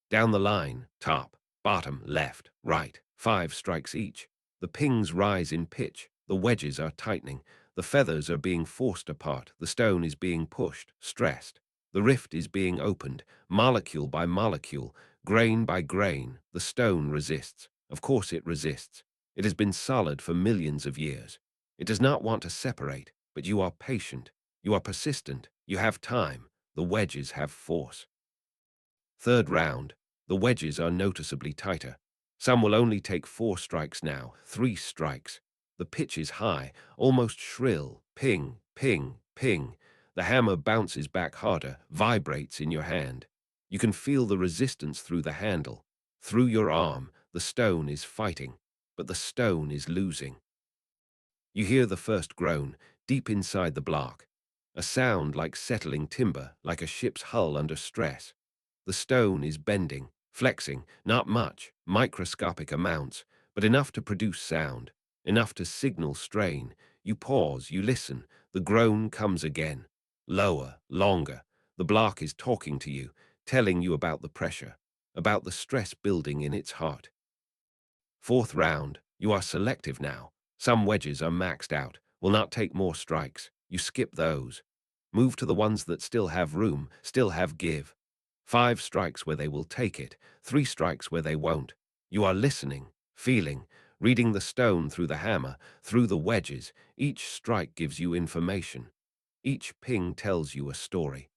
Speaker 1: Down the line, top, bottom, left, right, 5 strikes each. The pings rise in pitch, the wedges are tightening. The feathers are being forced apart, the stone is being pushed, stressed. The rift is being opened, molecule by molecule, grain by grain. The stone resists. Of course it resists. It has been solid for millions of years. It does not want to separate, but you are patient. You are persistent. You have time. The wedges have force. Third round. The wedges are noticeably tighter. Some will only take 4 strikes now, 3 strikes. The pitch is high, almost shrill. Ping, ping, ping. The hammer bounces back harder, vibrates in your hand. You can feel the resistance through the handle. Through your arm, the stone is fighting, but the stone is losing. You hear the first groan, deep inside the block. A sound like settling timber, like a ship's hull under stress. The stone is bending, flexing, not much, microscopic amounts, but enough to produce sound, enough to signal strain. You pause, you listen, the groan comes again. Lower, longer. The block is talking to you, telling you about the pressure, about the stress building in its heart. Fourth round, you are selective now. Some wedges are maxed out, will not take more strikes. You skip those. Move to the ones that still have room, still have give. 5 strikes where they will take it, 3 strikes where they won't. You are listening, feeling, reading the stone through the hammer, through the wedges. Each strike gives you information. Each ping tells you a story.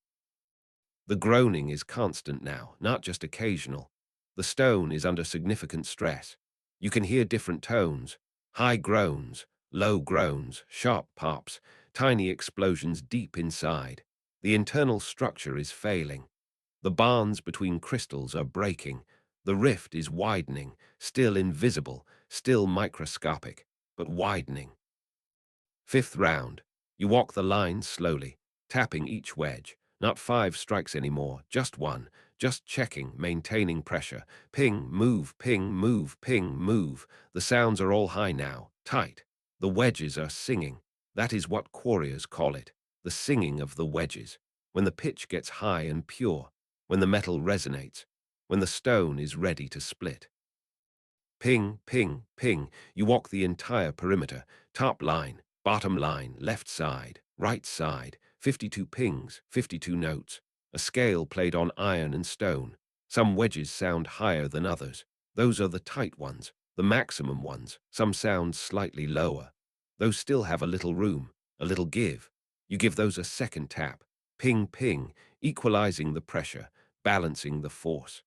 Speaker 1: The groaning is constant now, not just occasional. The stone is under significant stress. You can hear different tones, high groans, low groans, sharp pops, tiny explosions deep inside. The internal structure is failing. The bonds between crystals are breaking. The rift is widening, still invisible, still microscopic. but widening. Fifth round. You walk the line slowly, tapping each wedge. Not 5 strikes anymore, just 1. Just checking, maintaining pressure. Ping, move, ping, move, ping, move. The sounds are all high now, tight. The wedges are singing. That is what quarriers call it, the singing of the wedges. When the pitch gets high and pure, when the metal resonates, when the stone is ready to split. Ping, ping, ping. You walk the entire perimeter. Top line, bottom line, left side, right side. 52 pings, 52 notes. A scale played on iron and stone. Some wedges sound higher than others. Those are the tight ones, the maximum ones. Some sound slightly lower. Those still have a little room, a little give. You give those a second tap. Ping, ping, equalizing the pressure, balancing the force.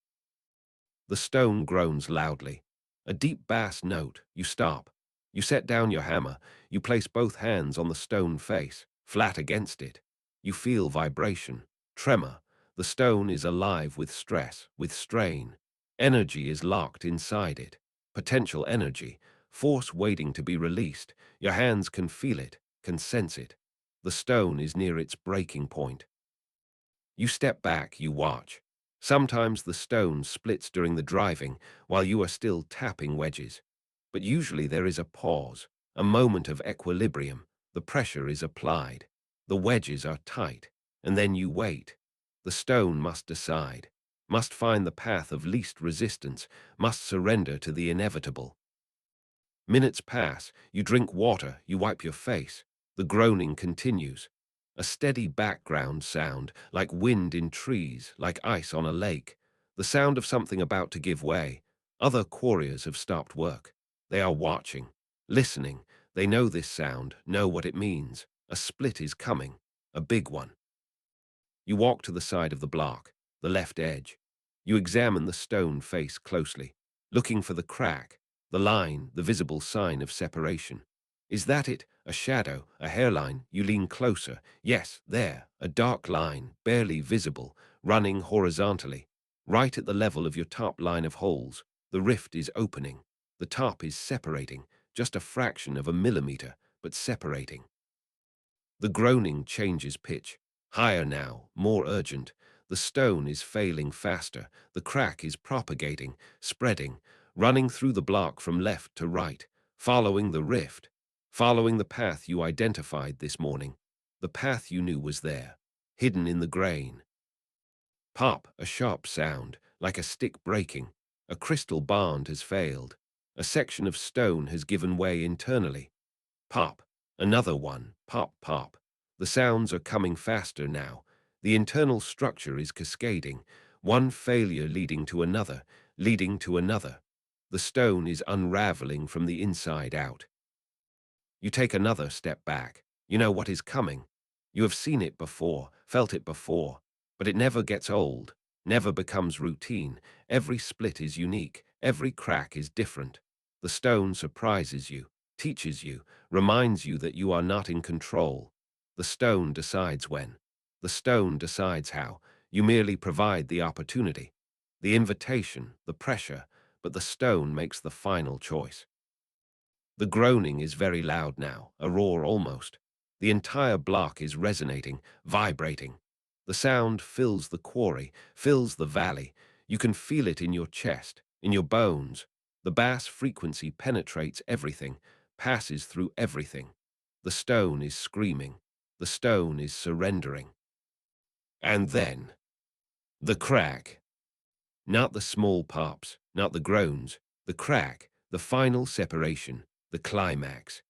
Speaker 1: The stone groans loudly. A deep bass note. You stop. You set down your hammer. You place both hands on the stone face, flat against it. You feel vibration, tremor. The stone is alive with stress, with strain. Energy is locked inside it. Potential energy, force waiting to be released. Your hands can feel it, can sense it. The stone is near its breaking point. You step back, you watch. Sometimes the stone splits during the driving while you are still tapping wedges. But usually there is a pause, a moment of equilibrium. The pressure is applied. The wedges are tight. And then you wait. The stone must decide, must find the path of least resistance, must surrender to the inevitable. Minutes pass, you drink water, you wipe your face. The groaning continues. A steady background sound, like wind in trees, like ice on a lake. The sound of something about to give way. Other quarriers have stopped work. They are watching, listening. They know this sound, know what it means. A split is coming, a big one. You walk to the side of the block, the left edge. You examine the stone face closely, looking for the crack, the line, the visible sign of separation. Is that it? A shadow, a hairline? You lean closer. Yes, there, a dark line, barely visible, running horizontally. Right at the level of your top line of holes, the rift is opening. The top is separating, just a fraction of a millimeter, but separating. The groaning changes pitch. Higher now, more urgent. The stone is failing faster. The crack is propagating, spreading, running through the block from left to right, following the rift, following the path you identified this morning, the path you knew was there, hidden in the grain. Pop, a sharp sound, like a stick breaking. A crystal bond has failed. A section of stone has given way internally. Pop, another one, pop, pop. The sounds are coming faster now. The internal structure is cascading, one failure leading to another, leading to another. The stone is unraveling from the inside out. You take another step back. You know what is coming. You have seen it before, felt it before, but it never gets old, never becomes routine. Every split is unique, every crack is different. The stone surprises you, teaches you, reminds you that you are not in control. The stone decides when. The stone decides how. You merely provide the opportunity, the invitation, the pressure, but the stone makes the final choice. The groaning is very loud now, a roar almost. The entire block is resonating, vibrating. The sound fills the quarry, fills the valley. You can feel it in your chest, in your bones. The bass frequency penetrates everything, passes through everything. The stone is screaming. The stone is surrendering. And then, the crack. Not the small pops, not the groans. The crack, the final separation, the climax.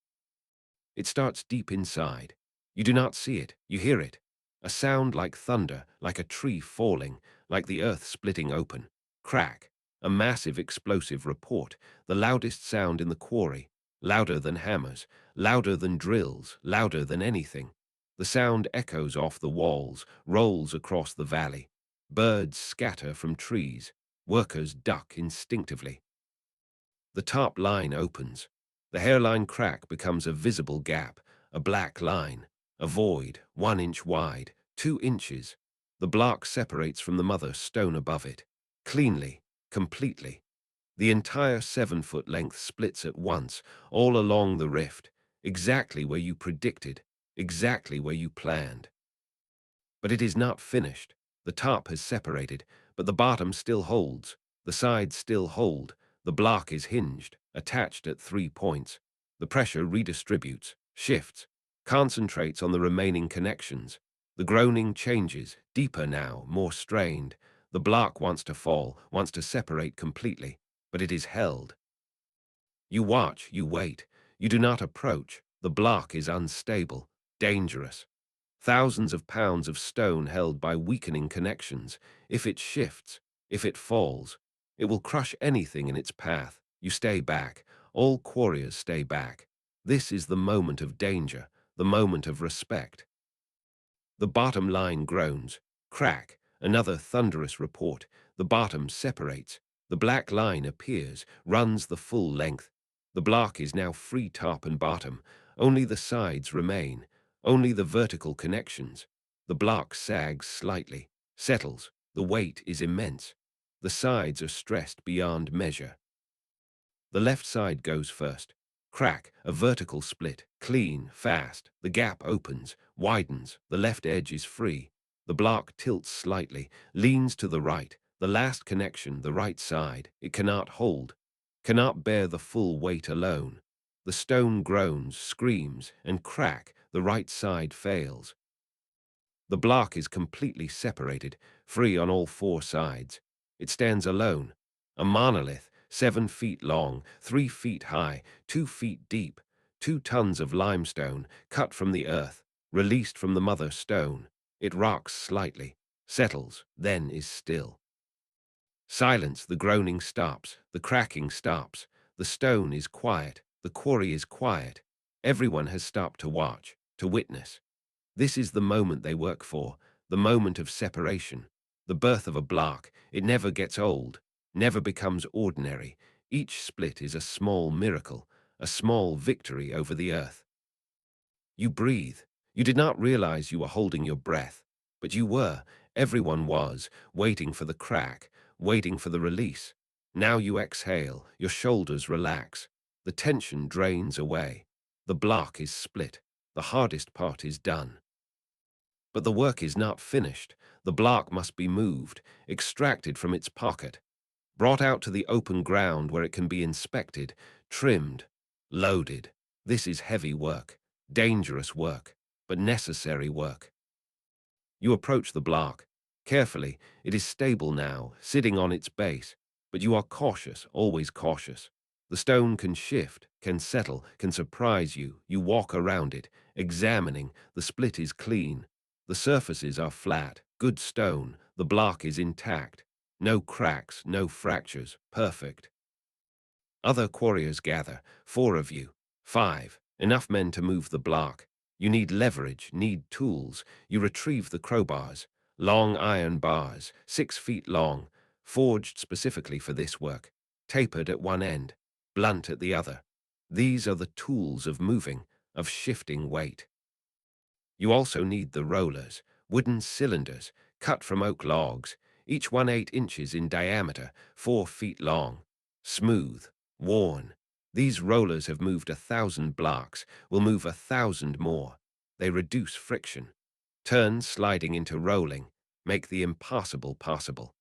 Speaker 1: It starts deep inside. You do not see it, you hear it. A sound like thunder, like a tree falling, like the earth splitting open. Crack. A massive explosive report, the loudest sound in the quarry, louder than hammers, louder than drills, louder than anything. The sound echoes off the walls, rolls across the valley. Birds scatter from trees. Workers duck instinctively. The top line opens. The hairline crack becomes a visible gap, a black line, a void, 1 inch wide, 2 inches. The block separates from the mother stone above it, cleanly, completely. The entire 7-foot length splits at once, all along the rift, exactly where you predicted, exactly where you planned. But it is not finished. The top has separated, but the bottom still holds. The sides still hold. The block is hinged, attached at 3 points. The pressure redistributes, shifts, concentrates on the remaining connections. The groaning changes, deeper now, more strained. The block wants to fall, wants to separate completely, but it is held. You watch, you wait. You do not approach. The block is unstable, dangerous. Thousands of pounds of stone held by weakening connections. If it shifts, if it falls, it will crush anything in its path. You stay back. All quarriers stay back. This is the moment of danger, the moment of respect. The bottom line groans. Crack. Another thunderous report. The bottom separates. The black line appears, runs the full length. The block is now free top and bottom. Only the sides remain. Only the vertical connections. The block sags slightly, settles. The weight is immense. The sides are stressed beyond measure. The left side goes first. Crack, a vertical split, clean, fast. The gap opens, widens. The left edge is free. The block tilts slightly, leans to the right. The last connection, the right side, it cannot hold, cannot bear the full weight alone. The stone groans, screams, and crack. The right side fails. The block is completely separated, free on all 4 sides. It stands alone, a monolith, 7 feet long, 3 feet high, 2 feet deep, 2 tons of limestone, cut from the earth, released from the mother stone. It rocks slightly, settles, then is still. Silence, the groaning stops, the cracking stops, the stone is quiet, the quarry is quiet. Everyone has stopped to watch, to witness. This is the moment they work for, the moment of separation, the birth of a block. It never gets old, never becomes ordinary. Each split is a small miracle, a small victory over the earth. You breathe. You did not realize you were holding your breath, but you were, everyone was, waiting for the crack, waiting for the release. Now you exhale, your shoulders relax, the tension drains away. The block is split, the hardest part is done. But the work is not finished. The block must be moved, extracted from its pocket, brought out to the open ground where it can be inspected, trimmed, loaded. This is heavy work, dangerous work, but necessary work. You approach the block. Carefully, it is stable now, sitting on its base, but you are cautious, always cautious. The stone can shift, can settle, can surprise you. You walk around it, examining. The split is clean. The surfaces are flat, good stone. The block is intact. No cracks, no fractures, perfect. Other quarriers gather, 4 of you, 5, enough men to move the block. You need leverage, need tools. You retrieve the crowbars, long iron bars, 6 feet long, forged specifically for this work, tapered at one end, blunt at the other. These are the tools of moving, of shifting weight. You also need the rollers, wooden cylinders, cut from oak logs, each one 8 inches in diameter, 4 feet long, smooth, worn. These rollers have moved 1,000 blocks, will move 1,000 more. They reduce friction, turn sliding into rolling, make the impossible possible.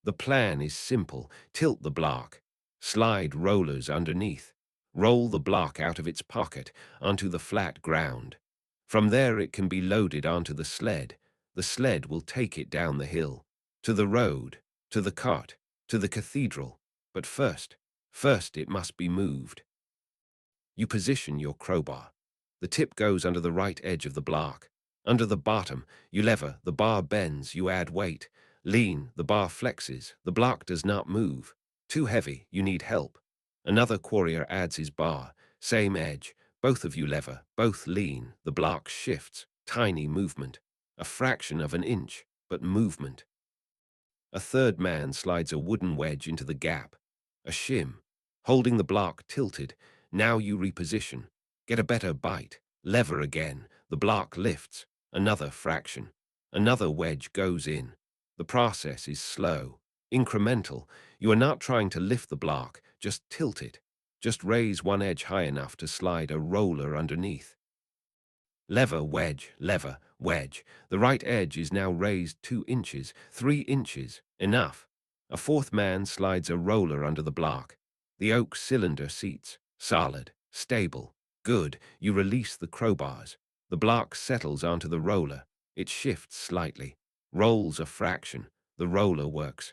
Speaker 1: The plan is simple. Tilt the block, slide rollers underneath, roll the block out of its pocket onto the flat ground. From there it can be loaded onto the sled. The sled will take it down the hill, to the road, to the cart, to the cathedral. But first it must be moved. You position your crowbar. The tip goes under the right edge of the block. Under the bottom, you lever, the bar bends, you add weight. Lean, the bar flexes, the block does not move. Too heavy, you need help. Another quarrier adds his bar, same edge. Both of you lever, both lean, the block shifts. Tiny movement. A fraction of an inch, but movement. A third man slides a wooden wedge into the gap. A shim. Holding the block tilted. Now you reposition. Get a better bite. Lever again. The block lifts. Another fraction. Another wedge goes in. The process is slow. Incremental, you are not trying to lift the block, just tilt it. Just raise one edge high enough to slide a roller underneath. Lever, wedge, lever, wedge. The right edge is now raised 2 inches, 3 inches, enough. A fourth man slides a roller under the block. The oak cylinder seats, solid, stable, good. You release the crowbars. The block settles onto the roller. It shifts slightly, rolls a fraction. The roller works.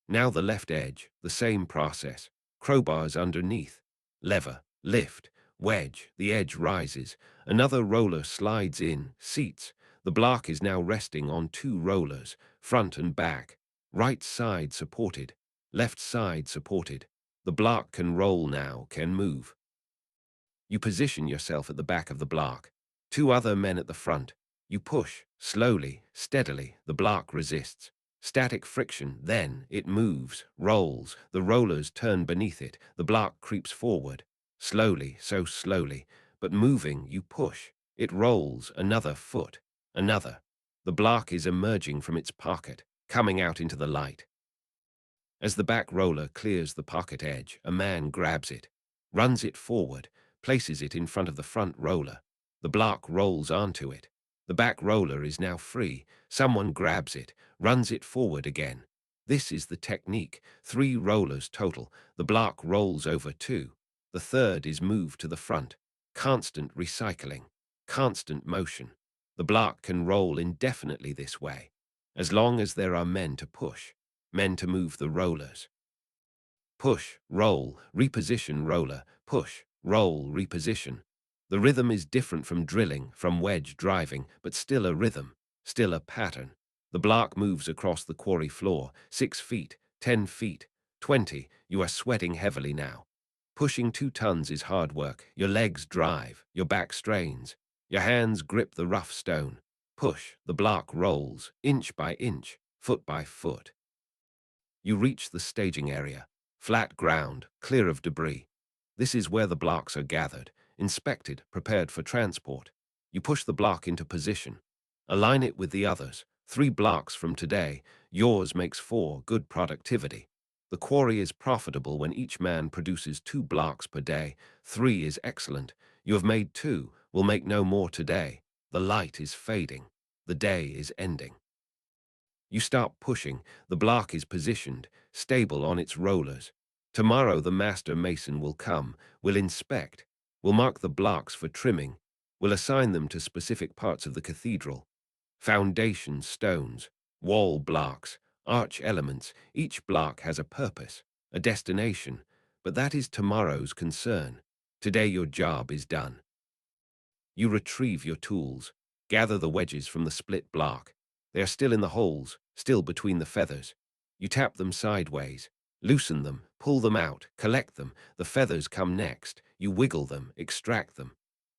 Speaker 1: Now the left edge, the same process. Crowbars underneath. Lever, lift, wedge, the edge rises. Another roller slides in, seats. The block is now resting on 2 rollers, front and back. Right side supported, left side supported. The block can roll now, can move. You position yourself at the back of the block. 2 other men at the front. You push, slowly, steadily. The block resists. Static friction, then it moves, rolls. The rollers turn beneath it. The block creeps forward. Slowly, so slowly, but moving, you push. It rolls, another foot, another. The block is emerging from its pocket, coming out into the light. As the back roller clears the pocket edge, a man grabs it, runs it forward, places it in front of the front roller. The block rolls onto it. The back roller is now free. Someone grabs it, runs it forward again. This is the technique. 3 rollers total. The block rolls over 2. The third is moved to the front. Constant recycling. Constant motion. The block can roll indefinitely this way, as long as there are men to push, men to move the rollers. Push, roll, reposition roller, push, roll, reposition. The rhythm is different from drilling, from wedge driving, but still a rhythm, still a pattern. The block moves across the quarry floor, 6 feet, 10 feet, 20. You are sweating heavily now. Pushing 2 tons is hard work. Your legs drive, your back strains. Your hands grip the rough stone. Push, the block rolls, inch by inch, foot by foot. You reach the staging area. Flat ground, clear of debris. This is where the blocks are gathered, inspected, prepared for transport. You push the block into position. Align it with the others. 3 blocks from today, yours makes 4, good productivity. The quarry is profitable when each man produces 2 blocks per day. 3 is excellent. You have made 2, will make no more today. The light is fading. The day is ending. You start pushing. The block is positioned, stable on its rollers. Tomorrow the master mason will come, will inspect, will mark the blocks for trimming, will assign them to specific parts of the cathedral. Foundation stones, wall blocks, arch elements. Each block has a purpose, a destination, but that is tomorrow's concern. Today your job is done. You retrieve your tools, gather the wedges from the split block. They are still in the holes, still between the feathers. You tap them sideways, loosen them, pull them out, collect them. The feathers come next. You wiggle them, extract them.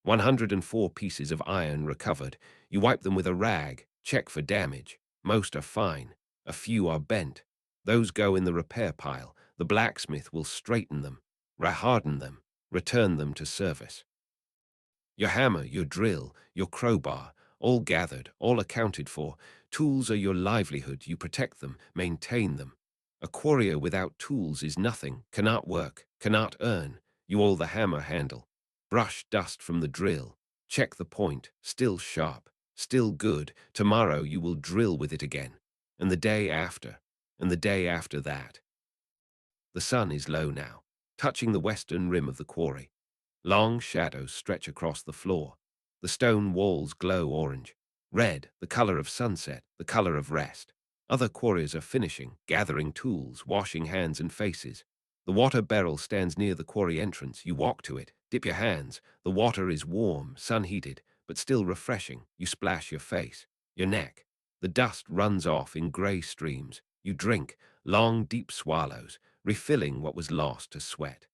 Speaker 1: 104 pieces of iron recovered. You wipe them with a rag, check for damage. Most are fine. A few are bent. Those go in the repair pile. The blacksmith will straighten them, harden them, return them to service. Your hammer, your drill, your crowbar, all gathered, all accounted for. Tools are your livelihood. You protect them, maintain them. A quarrier without tools is nothing, cannot work, cannot earn. You all the hammer handle. Brush dust from the drill. Check the point, still sharp, still good. Tomorrow you will drill with it again. And the day after, and the day after that. The sun is low now, touching the western rim of the quarry. Long shadows stretch across the floor. The stone walls glow orange. Red, the color of sunset, the color of rest. Other quarriers are finishing, gathering tools, washing hands and faces. The water barrel stands near the quarry entrance. You walk to it, dip your hands. The water is warm, sun-heated, but still refreshing. You splash your face, your neck. The dust runs off in gray streams. You drink, long, deep swallows, refilling what was lost to sweat.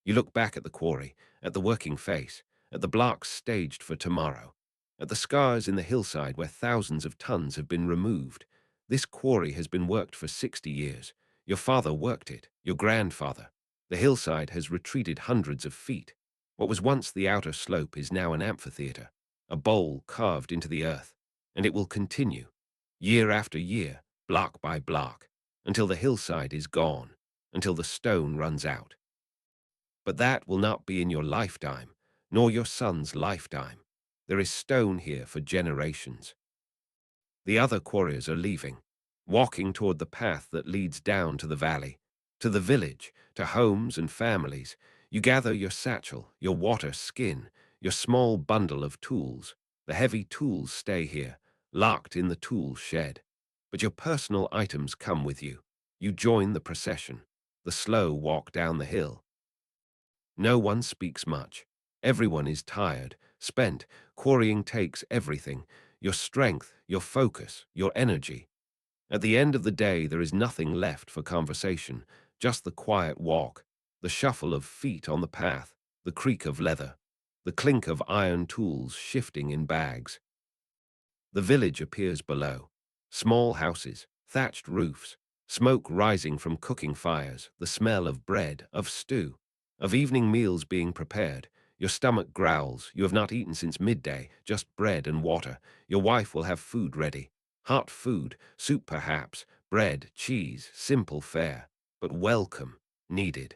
Speaker 1: You look back at the quarry, at the working face, at the blocks staged for tomorrow, at the scars in the hillside where thousands of tons have been removed. This quarry has been worked for 60 years. Your father worked it, your grandfather. The hillside has retreated hundreds of feet. What was once the outer slope is now an amphitheater, a bowl carved into the earth, and it will continue, year after year, block by block. until the hillside is gone, until the stone runs out. But that will not be in your lifetime, nor your son's lifetime. There is stone here for generations. The other quarriers are leaving, walking toward the path that leads down to the valley, to the village, to homes and families. You gather your satchel, your water skin, your small bundle of tools. The heavy tools stay here, locked in the tool shed. But your personal items come with you. You join the procession, the slow walk down the hill. No one speaks much. Everyone is tired, spent. Quarrying takes everything, your strength, your focus, your energy. At the end of the day, there is nothing left for conversation, just the quiet walk, the shuffle of feet on the path, the creak of leather, the clink of iron tools shifting in bags. The village appears below. Small houses, thatched roofs, smoke rising from cooking fires, the smell of bread, of stew, of evening meals being prepared. Your stomach growls. You have not eaten since midday, just bread and water. Your wife will have food ready. Hot food, soup perhaps, bread, cheese, simple fare, but welcome, needed.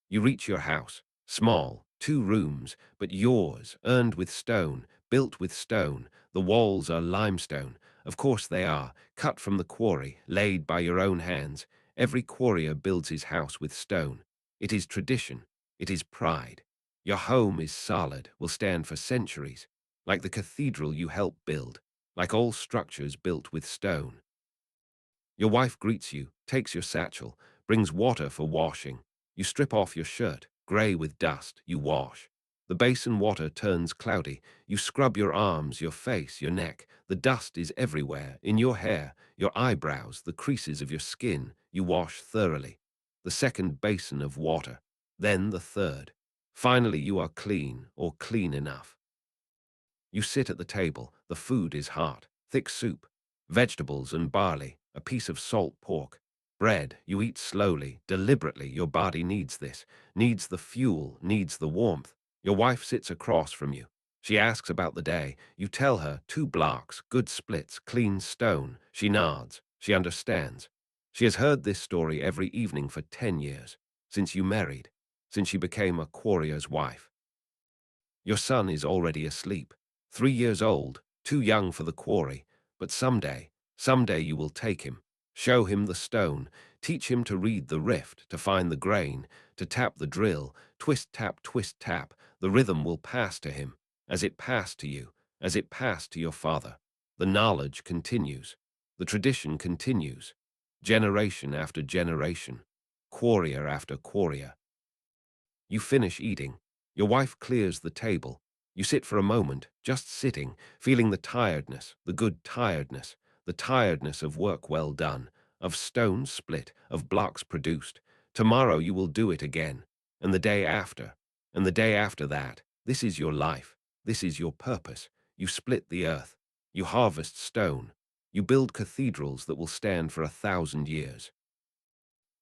Speaker 1: You reach your house, small, 2 rooms, but yours, earned with stone, built with stone. The walls are limestone. Of course they are, cut from the quarry, laid by your own hands. Every quarrier builds his house with stone. It is tradition. It is pride. Your home is solid, will stand for centuries, like the cathedral you helped build, like all structures built with stone. Your wife greets you, takes your satchel, brings water for washing. You strip off your shirt, grey with dust, you wash. The basin water turns cloudy. You scrub your arms, your face, your neck. The dust is everywhere, in your hair, your eyebrows, the creases of your skin. You wash thoroughly. The second basin of water, then the third. Finally, you are clean, or clean enough. You sit at the table. The food is hot, thick soup, vegetables and barley, a piece of salt pork. Bread, you eat slowly, deliberately. Your body needs this, needs the fuel, needs the warmth. Your wife sits across from you. She asks about the day. You tell her 2 blocks, good splits, clean stone. She nods. She understands. She has heard this story every evening for 10 years, since you married, since she became a quarrier's wife. Your son is already asleep, 3 years old, too young for the quarry, but someday you will take him, show him the stone, teach him to read the rift, to find the grain, to tap the drill, twist tap, the rhythm will pass to him, as it passed to you, as it passed to your father. The knowledge continues, the tradition continues, generation after generation, quarrier after quarrier. You finish eating. Your wife clears the table. You sit for a moment, just sitting, feeling the tiredness, the good tiredness, the tiredness of work well done, of stones split, of blocks produced. Tomorrow you will do it again, and the day after, and the day after that. This is your life. This is your purpose. You split the earth. You harvest stone. You build cathedrals that will stand for 1,000 years.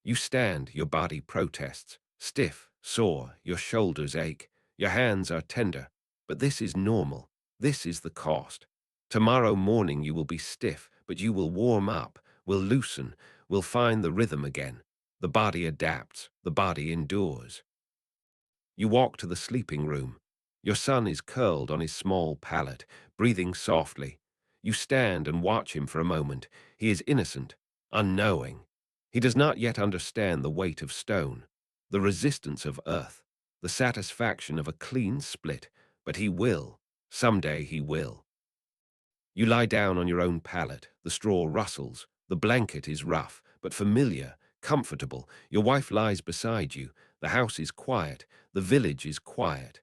Speaker 1: You stand, your body protests, stiff, sore, your shoulders ache, your hands are tender, but this is normal. This is the cost. Tomorrow morning you will be stiff, but you will warm up, will loosen, will find the rhythm again. The body adapts, the body endures. You walk to the sleeping room. Your son is curled on his small pallet, breathing softly. You stand and watch him for a moment. He is innocent, unknowing. He does not yet understand the weight of stone, the resistance of earth, the satisfaction of a clean split, but he will. Someday he will. You lie down on your own pallet. The straw rustles. The blanket is rough, but familiar, comfortable. Your wife lies beside you. The house is quiet. The village is quiet.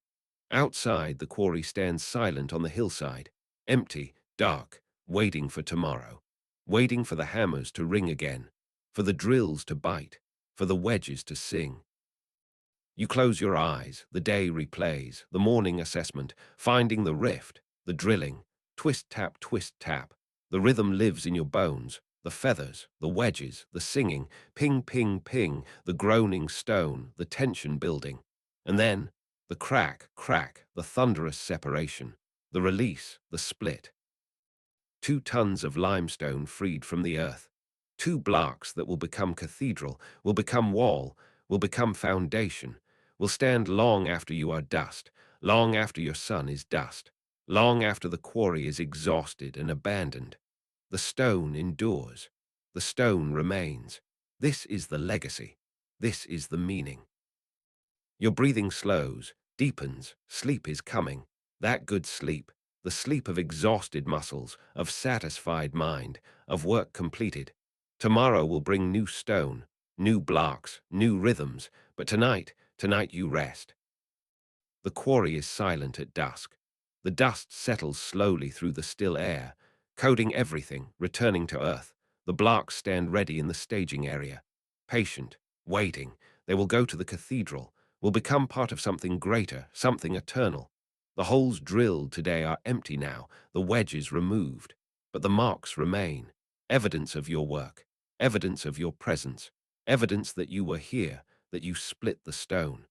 Speaker 1: Outside, the quarry stands silent on the hillside, empty, dark, waiting for tomorrow, waiting for the hammers to ring again, for the drills to bite, for the wedges to sing. You close your eyes, the day replays, the morning assessment, finding the rift, the drilling, twist tap, the rhythm lives in your bones, the feathers, the wedges, the singing, ping, ping, ping, the groaning stone, the tension building. And then, the crack, the thunderous separation, the release, the split. 2 tons of limestone freed from the earth. Two blocks that will become cathedral, will become wall, will become foundation, will stand long after you are dust, long after your son is dust, long after the quarry is exhausted and abandoned. The stone endures. The stone remains. This is the legacy. This is the meaning. Your breathing slows, deepens, sleep is coming. That good sleep, the sleep of exhausted muscles, of satisfied mind, of work completed. Tomorrow will bring new stone, new blocks, new rhythms, but tonight you rest. The quarry is silent at dusk. The dust settles slowly through the still air, coating everything, returning to earth. The blocks stand ready in the staging area. Patient, waiting, they will go to the cathedral, will become part of something greater, something eternal. The holes drilled today are empty now, the wedges removed. But the marks remain, evidence of your work, evidence of your presence, evidence that you were here, that you split the stone.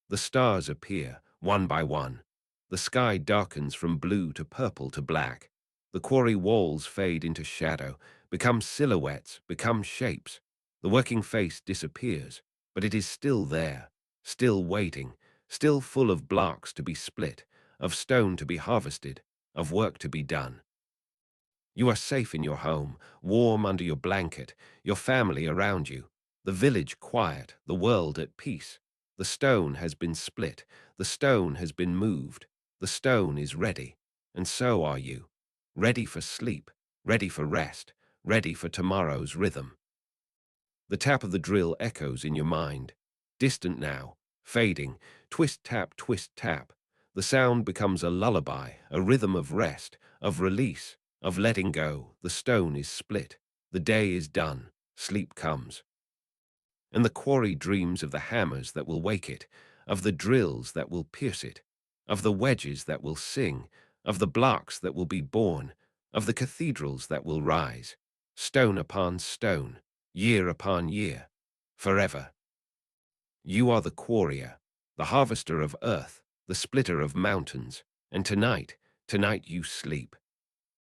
Speaker 1: The stars appear, one by one. The sky darkens from blue to purple to black. The quarry walls fade into shadow, become silhouettes, become shapes. The working face disappears, but it is still there, still waiting, still full of blocks to be split, of stone to be harvested, of work to be done. You are safe in your home, warm under your blanket, your family around you, the village quiet, the world at peace. The stone has been split, the stone has been moved, the stone is ready, and so are you. Ready for sleep, ready for rest, ready for tomorrow's rhythm. The tap of the drill echoes in your mind, distant now, fading, twist tap. The sound becomes a lullaby, a rhythm of rest, of release, of letting go. The stone is split, the day is done, sleep comes. And the quarry dreams of the hammers that will wake it, of the drills that will pierce it, of the wedges that will sing, of the blocks that will be born, of the cathedrals that will rise, stone upon stone, year upon year, forever. You are the quarrier, the harvester of earth, the splitter of mountains, and tonight you sleep.